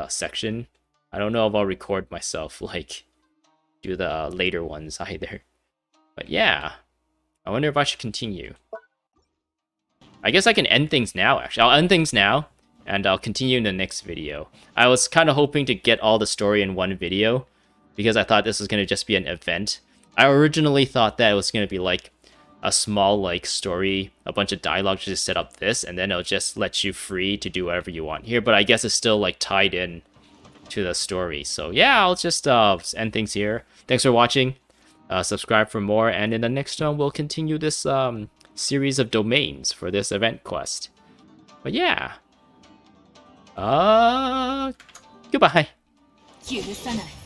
section. I don't know if I'll record myself like do the later ones either. But yeah, I wonder if I should continue. I guess I can end things now, actually. I'll end things now, and I'll continue in the next video. I was kind of hoping to get all the story in one video, because I thought this was going to just be an event. I originally thought that it was going to be like a small like story, a bunch of dialogue to just set up this, and then it'll just let you free to do whatever you want here. But I guess it's still like tied in to the story. So yeah, I'll just end things here. Thanks for watching. Subscribe for more, and in the next one we'll continue this series of domains for this event quest. But yeah. Goodbye. 許さない。